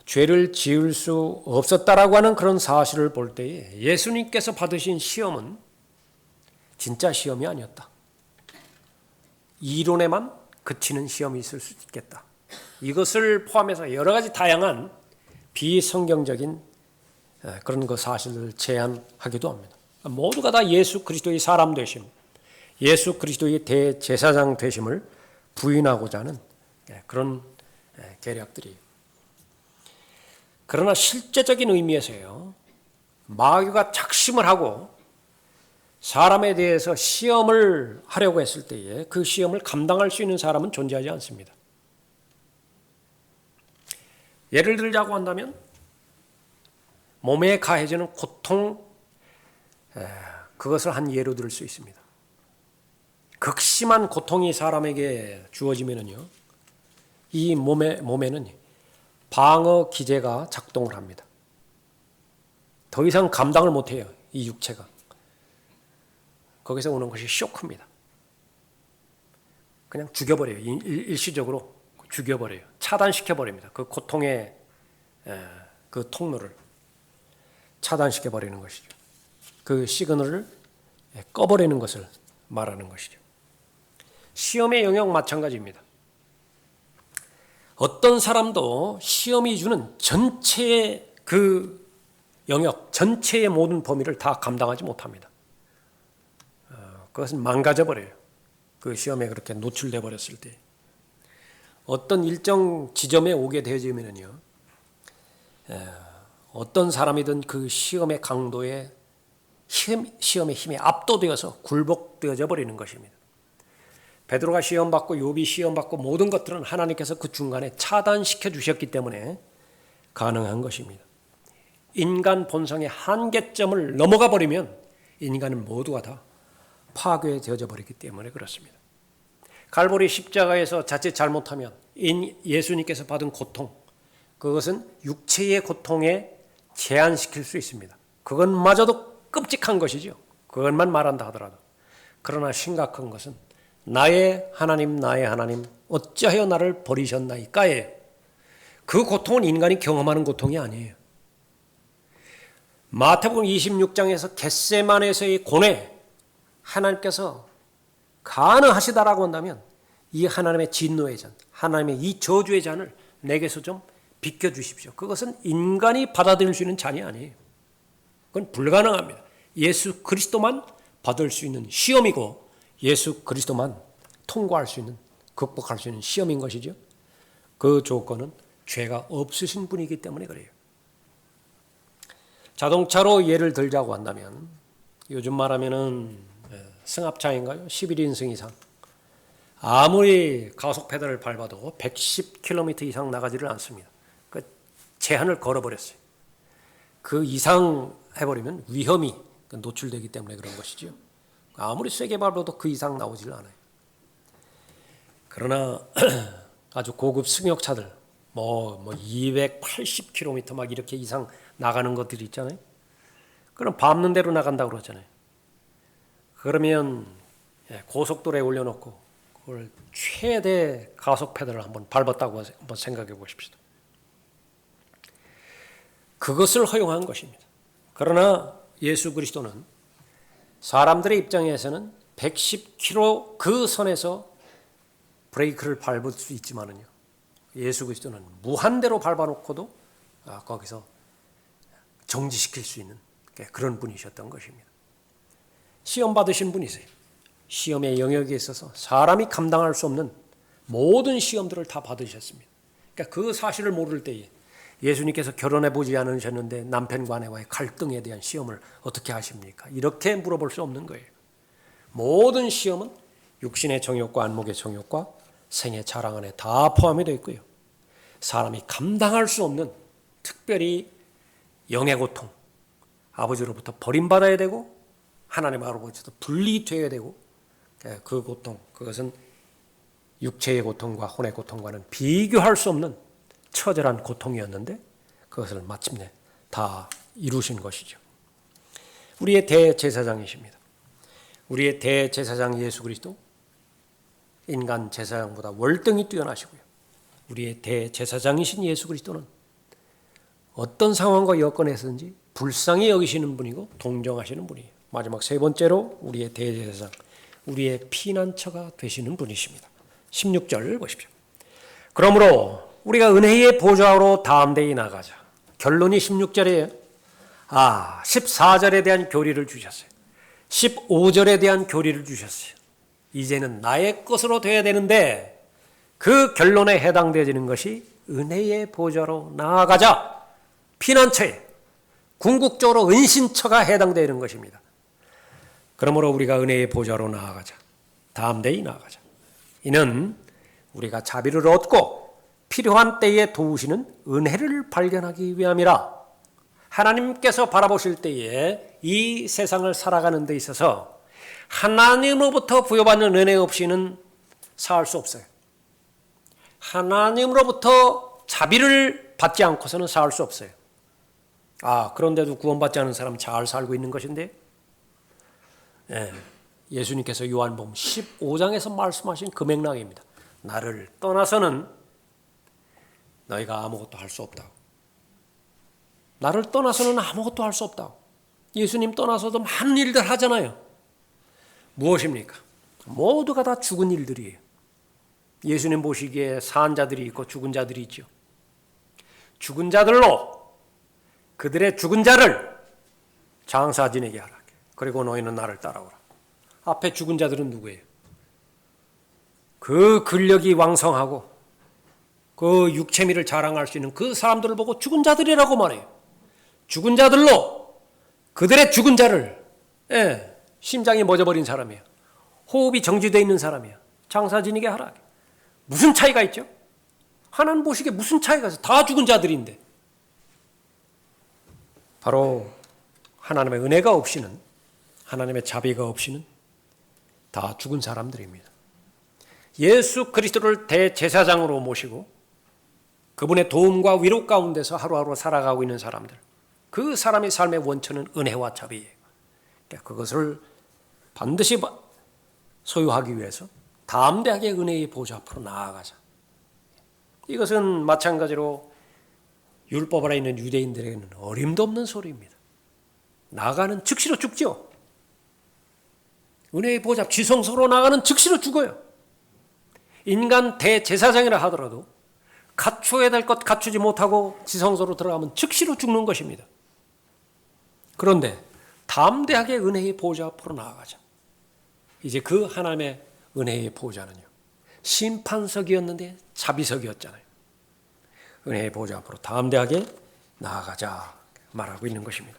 죄를 지을 수 없었다라고 하는 그런 사실을 볼 때에 예수님께서 받으신 시험은 진짜 시험이 아니었다. 이론에만 그치는 시험이 있을 수 있겠다. 이것을 포함해서 여러 가지 다양한 비성경적인 그런 그 사실을 제안하기도 합니다. 모두가 다 예수 그리스도의 사람 되심, 예수 그리스도의 대제사장 되심을 부인하고자 하는 그런 계략들이. 그러나 실제적인 의미에서요, 마귀가 작심을 하고 사람에 대해서 시험을 하려고 했을 때에 그 시험을 감당할 수 있는 사람은 존재하지 않습니다. 예를 들자고 한다면 몸에 가해지는 고통, 그것을 한 예로 들을 수 있습니다. 극심한 고통이 사람에게 주어지면은요, 이 몸에는 방어 기제가 작동을 합니다. 더 이상 감당을 못해요, 이 육체가. 거기서 오는 것이 쇼크입니다. 그냥 죽여버려요. 일시적으로 죽여버려요. 차단시켜버립니다. 그 고통의 그 통로를 차단시켜버리는 것이죠. 그 시그널을 꺼버리는 것을 말하는 것이죠. 시험의 영역 마찬가지입니다. 어떤 사람도 시험이 주는 전체의 그 영역, 전체의 모든 범위를 다 감당하지 못합니다. 그것은 망가져 버려요. 그 시험에 그렇게 노출돼 버렸을 때. 어떤 일정 지점에 오게 되어지면요, 어떤 사람이든 그 시험의 강도에 시험의 힘에 압도되어서 굴복되어져 버리는 것입니다. 베드로가 시험받고 욥이 시험받고 모든 것들은 하나님께서 그 중간에 차단시켜 주셨기 때문에 가능한 것입니다. 인간 본성의 한계점을 넘어가 버리면 인간은 모두가 다 파괴되어져 버리기 때문에 그렇습니다. 갈보리 십자가에서 자칫 잘못하면 예수님께서 받은 고통, 그것은 육체의 고통에 제한시킬 수 있습니다. 그것마저도 끔찍한 것이죠. 그것만 말한다 하더라도. 그러나 심각한 것은 나의 하나님 어찌하여 나를 버리셨나이까예요. 그 고통은 인간이 경험하는 고통이 아니에요. 마태복음 26장에서 겟세마네에서의 고뇌, 하나님께서 가능하시다라고 한다면 이 하나님의 진노의 잔, 하나님의 이 저주의 잔을 내게서 좀 비켜주십시오. 그것은 인간이 받아들일 수 있는 잔이 아니에요. 그건 불가능합니다. 예수 그리스도만 받을 수 있는 시험이고 예수 그리스도만 통과할 수 있는, 극복할 수 있는 시험인 것이죠. 그 조건은 죄가 없으신 분이기 때문에 그래요. 자동차로 예를 들자고 한다면 요즘 말하면은 승합차인가요? 11인승 이상. 아무리 가속 페달을 밟아도 110km 이상 나가지를 않습니다. 그 제한을 걸어버렸어요. 그 이상 해버리면 위험이 노출되기 때문에 그런 것이죠. 아무리 세게 밟아도 그 이상 나오질 않아요. 그러나 아주 고급 승용차들 280km 막 이렇게 이상 나가는 것들이 있잖아요. 그럼 밟는 대로 나간다고 그러잖아요. 그러면 고속도로에 올려놓고 그걸 최대 가속 페달을 한번 밟았다고 한번 생각해 보십시오. 그것을 허용한 것입니다. 그러나 예수 그리스도는 사람들의 입장에서는 110km 그 선에서 브레이크를 밟을 수 있지만은요, 예수 그리스도는 무한대로 밟아놓고도 거기서 정지시킬 수 있는 그런 분이셨던 것입니다. 시험 받으신 분이세요. 시험의 영역에 있어서 사람이 감당할 수 없는 모든 시험들을 다 받으셨습니다. 그러니까 그 사실을 모를 때에 예수님께서 결혼해 보지 않으셨는데 남편과 아내와의 갈등에 대한 시험을 어떻게 하십니까? 이렇게 물어볼 수 없는 거예요. 모든 시험은 육신의 정욕과 안목의 정욕과 생의 자랑 안에 다 포함이 되어 있고요. 사람이 감당할 수 없는 특별히 영의 고통, 아버지로부터 버림받아야 되고 하나님 아버지로부터 분리되어야 되고 그 고통, 그것은 육체의 고통과 혼의 고통과는 비교할 수 없는 처절한 고통이었는데 그것을 마침내 다 이루신 것이죠. 우리의 대제사장이십니다. 우리의 대제사장 예수 그리스도, 인간 제사장보다 월등히 뛰어나시고요. 우리의 대제사장이신 예수 그리스도는 어떤 상황과 여건에서든지 불쌍히 여기시는 분이고 동정하시는 분이에요. 마지막 세 번째로 우리의 대제사장, 우리의 피난처가 되시는 분이십니다. 16절 보십시오. 그러므로 우리가 은혜의 보좌로 담대히 나가자. 결론이 16절이에요. 14절에 대한 교리를 주셨어요. 15절에 대한 교리를 주셨어요. 이제는 나의 것으로 돼야 되는데 그 결론에 해당되어지는 것이 은혜의 보좌로 나아가자. 피난처에, 궁극적으로 은신처가 해당되는 것입니다. 그러므로 우리가 은혜의 보좌로 나아가자. 담대히 나아가자. 이는 우리가 자비를 얻고 필요한 때에 도우시는 은혜를 발견하기 위함이라. 하나님께서 바라보실 때에 이 세상을 살아가는 데 있어서 하나님으로부터 부여받는 은혜 없이는 살 수 없어요. 하나님으로부터 자비를 받지 않고서는 살 수 없어요. 그런데도 구원받지 않은 사람 잘 살고 있는 것인데, 예수님께서 요한복음 15장에서 말씀하신 그 맥락입니다. 나를 떠나서는 너희가 아무것도 할 수 없다고. 나를 떠나서는 아무것도 할 수 없다고. 예수님 떠나서도 많은 일들 하잖아요. 무엇입니까? 모두가 다 죽은 일들이에요. 예수님 보시기에 산 자들이 있고 죽은 자들이 있죠. 죽은 자들로 그들의 죽은 자를 장사 지내게 하라. 그리고 너희는 나를 따라오라. 앞에 죽은 자들은 누구예요? 그 근력이 왕성하고 그 육체미를 자랑할 수 있는 그 사람들을 보고 죽은 자들이라고 말해요. 죽은 자들로 그들의 죽은 자를, 심장이 멎어버린 사람이야. 호흡이 정지되어 있는 사람이야. 장사 지니게 하라. 무슨 차이가 있죠? 하나님 보시기에 무슨 차이가 있어? 다 죽은 자들인데. 바로 하나님의 은혜가 없이는, 하나님의 자비가 없이는 다 죽은 사람들입니다. 예수 그리스도를 대제사장으로 모시고 그분의 도움과 위로 가운데서 하루하루 살아가고 있는 사람들, 그 사람의 삶의 원천은 은혜와 자비예요. 그것을 반드시 소유하기 위해서 담대하게 은혜의 보좌 앞으로 나아가자. 이것은 마찬가지로 율법 아래 있는 유대인들에게는 어림도 없는 소리입니다. 나가는 즉시로 죽죠. 은혜의 보좌 지성소로 나가는 즉시로 죽어요. 인간 대제사장이라 하더라도 갖춰야 될 것 갖추지 못하고 지성소로 들어가면 즉시로 죽는 것입니다. 그런데 담대하게 은혜의 보좌 앞으로 나아가자. 이제 그 하나님의 은혜의 보좌는요, 심판석이었는데 자비석이었잖아요. 은혜의 보좌 앞으로 담대하게 나아가자 말하고 있는 것입니다.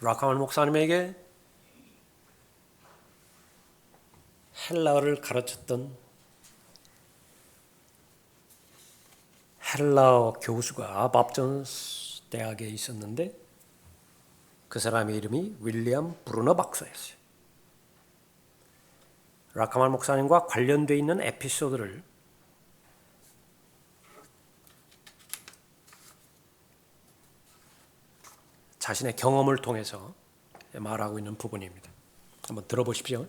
락하만 목사님에게 헬라어를 가르쳤던 헬라어 교수가 밥존스 대학에 있었는데 그 사람의 이름이 윌리엄 브루너 박사였어요. 라카만 목사님과 관련되어 있는 에피소드를 자신의 경험을 통해서 말하고 있는 부분입니다. 한번 들어보십시오.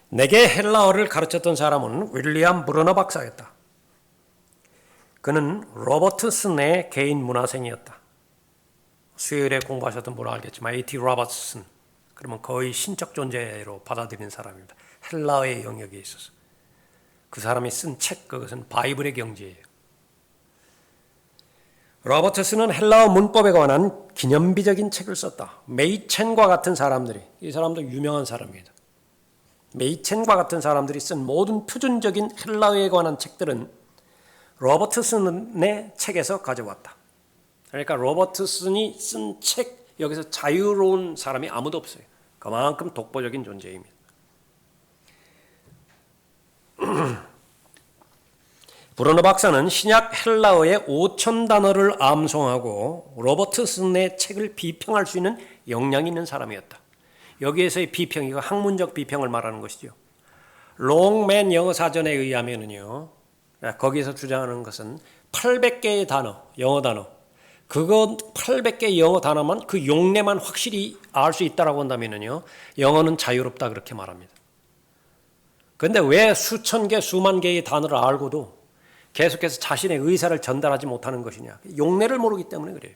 내게 헬라어를 가르쳤던 사람은 윌리엄 브루너 박사였다. 그는 로버트슨의 개인 문화생이었다. 수요일에 공부하셨던 분은 알겠지만 A.T. 로버트슨, 그러면 거의 신적 존재로 받아들이는 사람입니다. 헬라어의 영역에 있어서. 그 사람이 쓴 책, 그것은 바이블의 경지예요. 로버트슨은 헬라어 문법에 관한 기념비적인 책을 썼다. 메이첸과 같은 사람들이, 이 사람도 유명한 사람입니다. 메이첸과 같은 사람들이 쓴 모든 표준적인 헬라어에 관한 책들은 로버트슨의 책에서 가져왔다. 그러니까 로버트슨이 쓴 책, 여기서 자유로운 사람이 아무도 없어요. 그만큼 독보적인 존재입니다. 브루너 박사는 신약 헬라어의 5천 단어를 암송하고 로버트슨의 책을 비평할 수 있는 역량이 있는 사람이었다. 여기에서의 비평이 학문적 비평을 말하는 것이죠. 롱맨 영어 사전에 의하면은요, 거기에서 주장하는 것은 800개의 단어, 영어 단어, 그거 800개의 영어 단어만 그 용례만 확실히 알 수 있다라고 한다면은요, 영어는 자유롭다 그렇게 말합니다. 그런데 왜 수천 개, 수만 개의 단어를 알고도 계속해서 자신의 의사를 전달하지 못하는 것이냐? 용례를 모르기 때문에 그래요.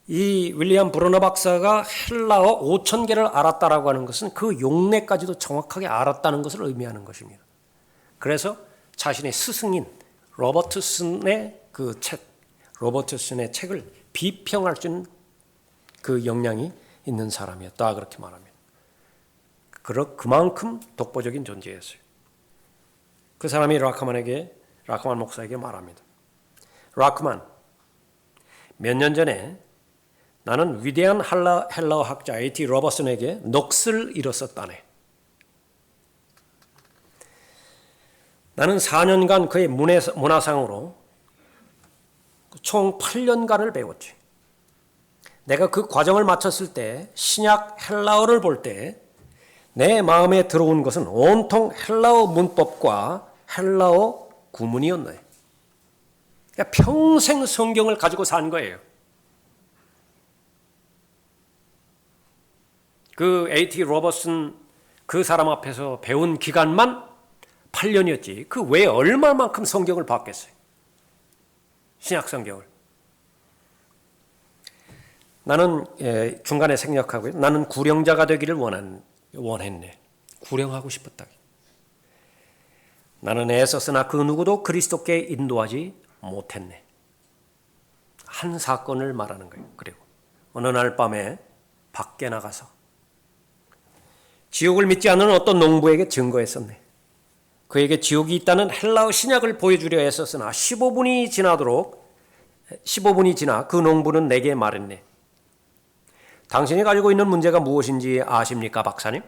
이 윌리엄 브루너 박사가 헬라어 5천 개를 알았다라고 하는 것은 그 용례까지도 정확하게 알았다는 것을 의미하는 것입니다. 그래서 자신의 스승인 로버트슨의 그 책, 로버트슨의 책을 비평할 수 있는 그 역량이 있는 사람이었다 그렇게 말합니다. 그만큼 독보적인 존재였어요. 그 사람이 라카만 목사에게 말합니다. 라카만, 몇 년 전에 나는 위대한 헬라어 학자 A.T. 로버슨에게 넋을 잃었었다네. 나는 4년간 그의 문화상으로 총 8년간을 배웠지. 내가 그 과정을 마쳤을 때 신약 헬라어를 볼 때 내 마음에 들어온 것은 온통 헬라어 문법과 헬라어 구문이었네. 그러니까 평생 성경을 가지고 산 거예요. 그 A.T. 로버슨 그 사람 앞에서 배운 기간만 8년이었지. 그 외에 얼마만큼 성경을 봤겠어요. 신약 성경을. 나는 중간에 생략하고요. 나는 구령자가 되기를 원했네. 구령하고 싶었다. 나는 애썼으나 그 누구도 그리스도께 인도하지 못했네. 한 사건을 말하는 거예요. 그리고 어느 날 밤에 밖에 나가서 지옥을 믿지 않는 어떤 농부에게 증거했었네. 그에게 지옥이 있다는 헬라어 신약을 보여주려 애썼으나 15분이 지나 그 농부는 내게 말했네. 당신이 가지고 있는 문제가 무엇인지 아십니까, 박사님?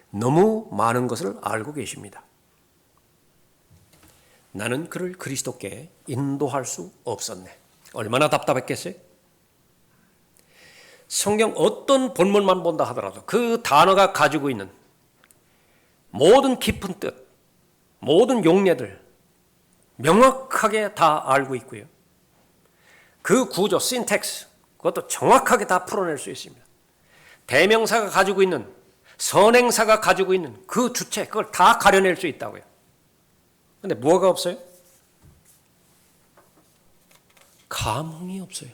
너무 많은 것을 알고 계십니다. 나는 그를 그리스도께 인도할 수 없었네. 얼마나 답답했겠어요? 성경 어떤 본문만 본다 하더라도 그 단어가 가지고 있는 모든 깊은 뜻, 모든 용례들 명확하게 다 알고 있고요. 그 구조, 신텍스, 그것도 정확하게 다 풀어낼 수 있습니다. 대명사가 가지고 있는, 선행사가 가지고 있는 그 주체, 그걸 다 가려낼 수 있다고요. 그런데 뭐가 없어요? 감흥이 없어요.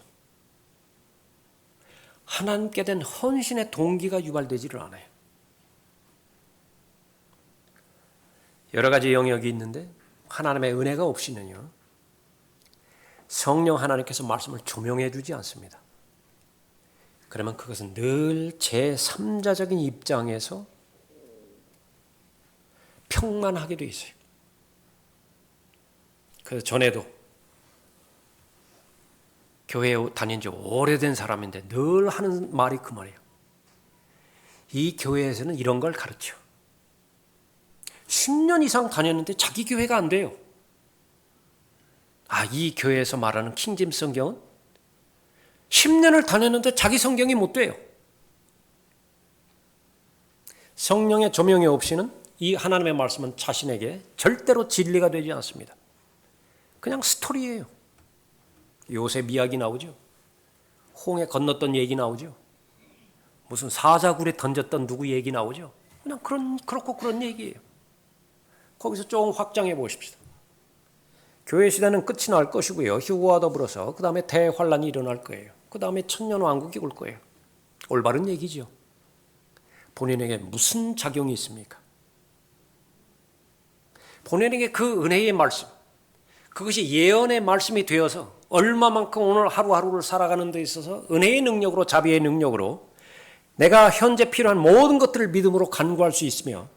하나님께 대한 헌신의 동기가 유발되지를 않아요. 여러 가지 영역이 있는데 하나님의 은혜가 없이는요, 성령 하나님께서 말씀을 조명해 주지 않습니다. 그러면 그것은 늘 제3자적인 입장에서 평만하게 돼 있어요. 그래서 전에도 교회에 다닌 지 오래된 사람인데 늘 하는 말이 그 말이에요. 이 교회에서는 이런 걸 가르쳐. 10년 이상 다녔는데 자기 교회가 안 돼요. 이 교회에서 말하는 킹제임스 성경은 10년을 다녔는데 자기 성경이 못 돼요. 성령의 조명이 없이는 이 하나님의 말씀은 자신에게 절대로 진리가 되지 않습니다. 그냥 스토리예요. 요셉 이야기 나오죠. 홍해 건넜던 얘기 나오죠. 무슨 사자굴에 던졌던 누구 얘기 나오죠. 그냥 그렇고 그런 얘기예요. 거기서 조금 확장해 보십시다. 교회 시대는 끝이 날 것이고요. 휴거와 더불어서 그 다음에 대환란이 일어날 거예요. 그 다음에 천년왕국이 올 거예요. 올바른 얘기죠. 본인에게 무슨 작용이 있습니까? 본인에게 그 은혜의 말씀, 그것이 예언의 말씀이 되어서 얼마만큼 오늘 하루하루를 살아가는 데 있어서 은혜의 능력으로, 자비의 능력으로 내가 현재 필요한 모든 것들을 믿음으로 간구할 수 있으며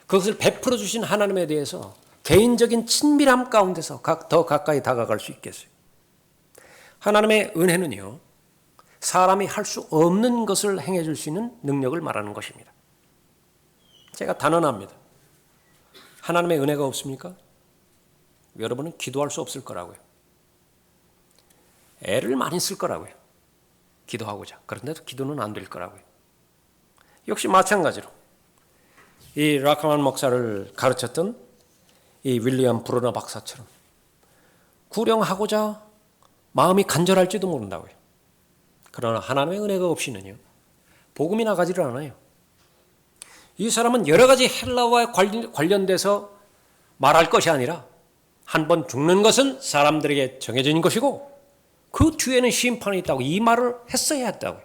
그것을 베풀어 주신 하나님에 대해서 개인적인 친밀함 가운데서 더 가까이 다가갈 수 있겠어요. 하나님의 은혜는요, 사람이 할 수 없는 것을 행해 줄 수 있는 능력을 말하는 것입니다. 제가 단언합니다. 하나님의 은혜가 없습니까? 여러분은 기도할 수 없을 거라고요. 애를 많이 쓸 거라고요. 기도하고자. 그런데도 기도는 안 될 거라고요. 역시 마찬가지로 이 라카만 목사를 가르쳤던 이 윌리엄 브루너 박사처럼 구령하고자 마음이 간절할지도 모른다고요. 그러나 하나님의 은혜가 없이는요, 복음이 나가지를 않아요. 이 사람은 여러 가지 헬라어와 관련돼서 말할 것이 아니라 한 번 죽는 것은 사람들에게 정해진 것이고 그 뒤에는 심판이 있다고 이 말을 했어야 했다고요.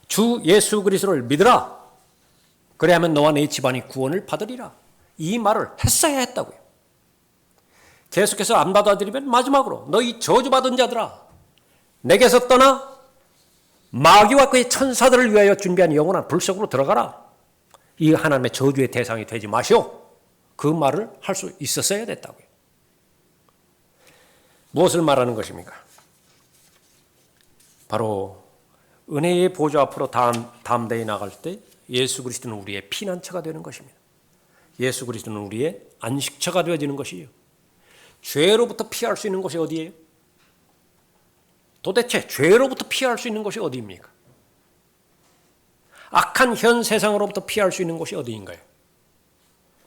주 예수 그리스도를 믿으라. 그래야만 너와 네 집안이 구원을 받으리라. 이 말을 했어야 했다고요. 계속해서 안 받아들이면 마지막으로 너희 저주받은 자들아, 내게서 떠나 마귀와 그의 천사들을 위하여 준비한 영원한 불속으로 들어가라. 이 하나님의 저주의 대상이 되지 마시오. 그 말을 할 수 있었어야 됐다고요. 무엇을 말하는 것입니까? 바로 은혜의 보좌 앞으로 담대히 나갈 때 예수 그리스도는 우리의 피난처가 되는 것입니다. 예수 그리스도는 우리의 안식처가 되어지는 것이에요. 죄로부터 피할 수 있는 곳이 어디예요? 도대체 죄로부터 피할 수 있는 곳이 어디입니까? 악한 현 세상으로부터 피할 수 있는 곳이 어디인가요?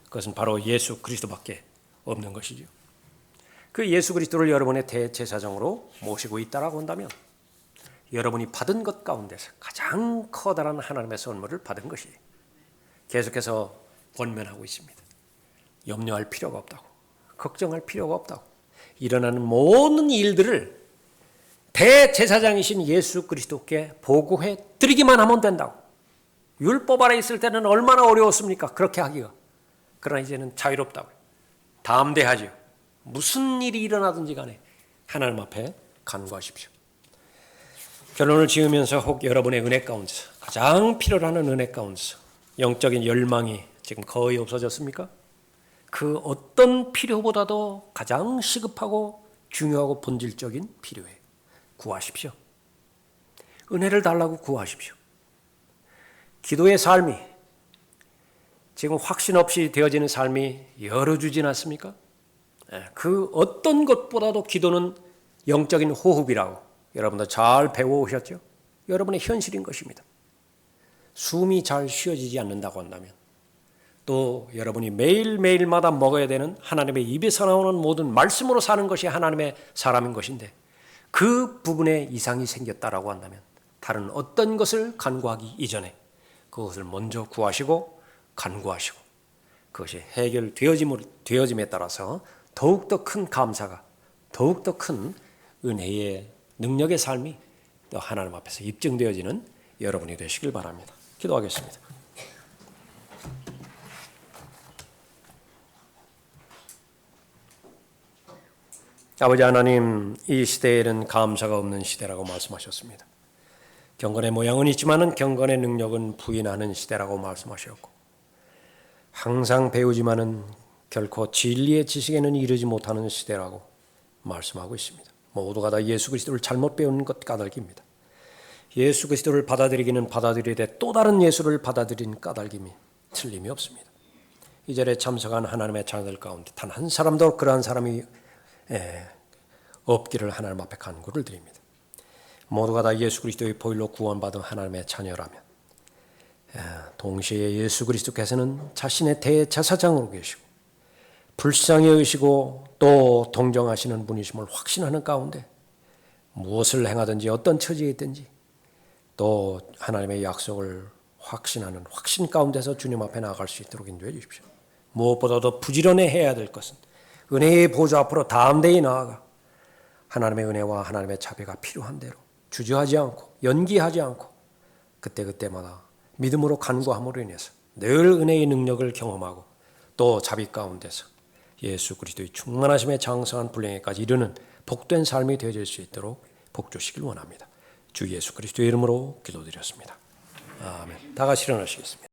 그것은 바로 예수 그리스도밖에 없는 것이죠. 그 예수 그리스도를 여러분의 대제사장으로 모시고 있다라고 한다면 여러분이 받은 것 가운데서 가장 커다란 하나님의 선물을 받은 것이에요. 계속해서 권면하고 있습니다. 염려할 필요가 없다고, 걱정할 필요가 없다고, 일어나는 모든 일들을 대제사장이신 예수 그리스도께 보고해 드리기만 하면 된다고. 율법 아래 있을 때는 얼마나 어려웠습니까? 그렇게 하기가. 그러나 이제는 자유롭다고요. 담대하죠. 무슨 일이 일어나든지 간에 하나님 앞에 간구하십시오. 결론을 지으면서 혹 여러분의 은혜 가운데서, 가장 필요로 하는 은혜 가운데서 영적인 열망이 지금 거의 없어졌습니까? 그 어떤 필요보다도 가장 시급하고 중요하고 본질적인 필요에 구하십시오. 은혜를 달라고 구하십시오. 기도의 삶이 지금 확신 없이 되어지는 삶이 열어주진 않습니까? 그 어떤 것보다도 기도는 영적인 호흡이라고 여러분도 잘 배워오셨죠? 여러분의 현실인 것입니다. 숨이 잘 쉬어지지 않는다고 한다면, 또 여러분이 매일매일마다 먹어야 되는 하나님의 입에서 나오는 모든 말씀으로 사는 것이 하나님의 사람인 것인데 그 부분에 이상이 생겼다라고 한다면 다른 어떤 것을 간구하기 이전에 그것을 먼저 구하시고 간구하시고 그것이 해결되어짐에 따라서 더욱더 큰 감사가, 더욱더 큰 은혜의 능력의 삶이 또 하나님 앞에서 입증되어지는 여러분이 되시길 바랍니다. 기도하겠습니다. 아버지 하나님, 이 시대에는 감사가 없는 시대라고 말씀하셨습니다. 경건의 모양은 있지만은 경건의 능력은 부인하는 시대라고 말씀하셨고, 항상 배우지만은 결코 진리의 지식에는 이르지 못하는 시대라고 말씀하고 있습니다. 모두가 다 예수 그리스도를 잘못 배우는 것 까닭입니다. 예수 그리스도를 받아들이기는 받아들이되 또 다른 예수를 받아들인 까닭임이 틀림이 없습니다. 이 자리에 참석한 하나님의 자녀들 가운데 단 한 사람도 그러한 사람이 없기를 하나님 앞에 간구를 드립니다. 모두가 다 예수 그리스도의 보혈로 구원받은 하나님의 자녀라면 동시에 예수 그리스도께서는 자신의 대제사장으로 계시고 불쌍히 여기시고 또 동정하시는 분이심을 확신하는 가운데 무엇을 행하든지 어떤 처지에 있든지 또 하나님의 약속을 확신하는 확신 가운데서 주님 앞에 나아갈 수 있도록 인도해 주십시오. 무엇보다도 부지런해야 될 것은 은혜의 보좌 앞으로 담대히 나아가 하나님의 은혜와 하나님의 자비가 필요한 대로 주저하지 않고 연기하지 않고 그때그때마다 믿음으로 간구함으로 인해서 늘 은혜의 능력을 경험하고 또 자비 가운데서 예수 그리스도의 충만하심의 장성한 분량에까지 이르는 복된 삶이 되어질 수 있도록 복주시길 원합니다. 주 예수 그리스도의 이름으로 기도드렸습니다. 아멘. 다 같이 일어나시겠습니다.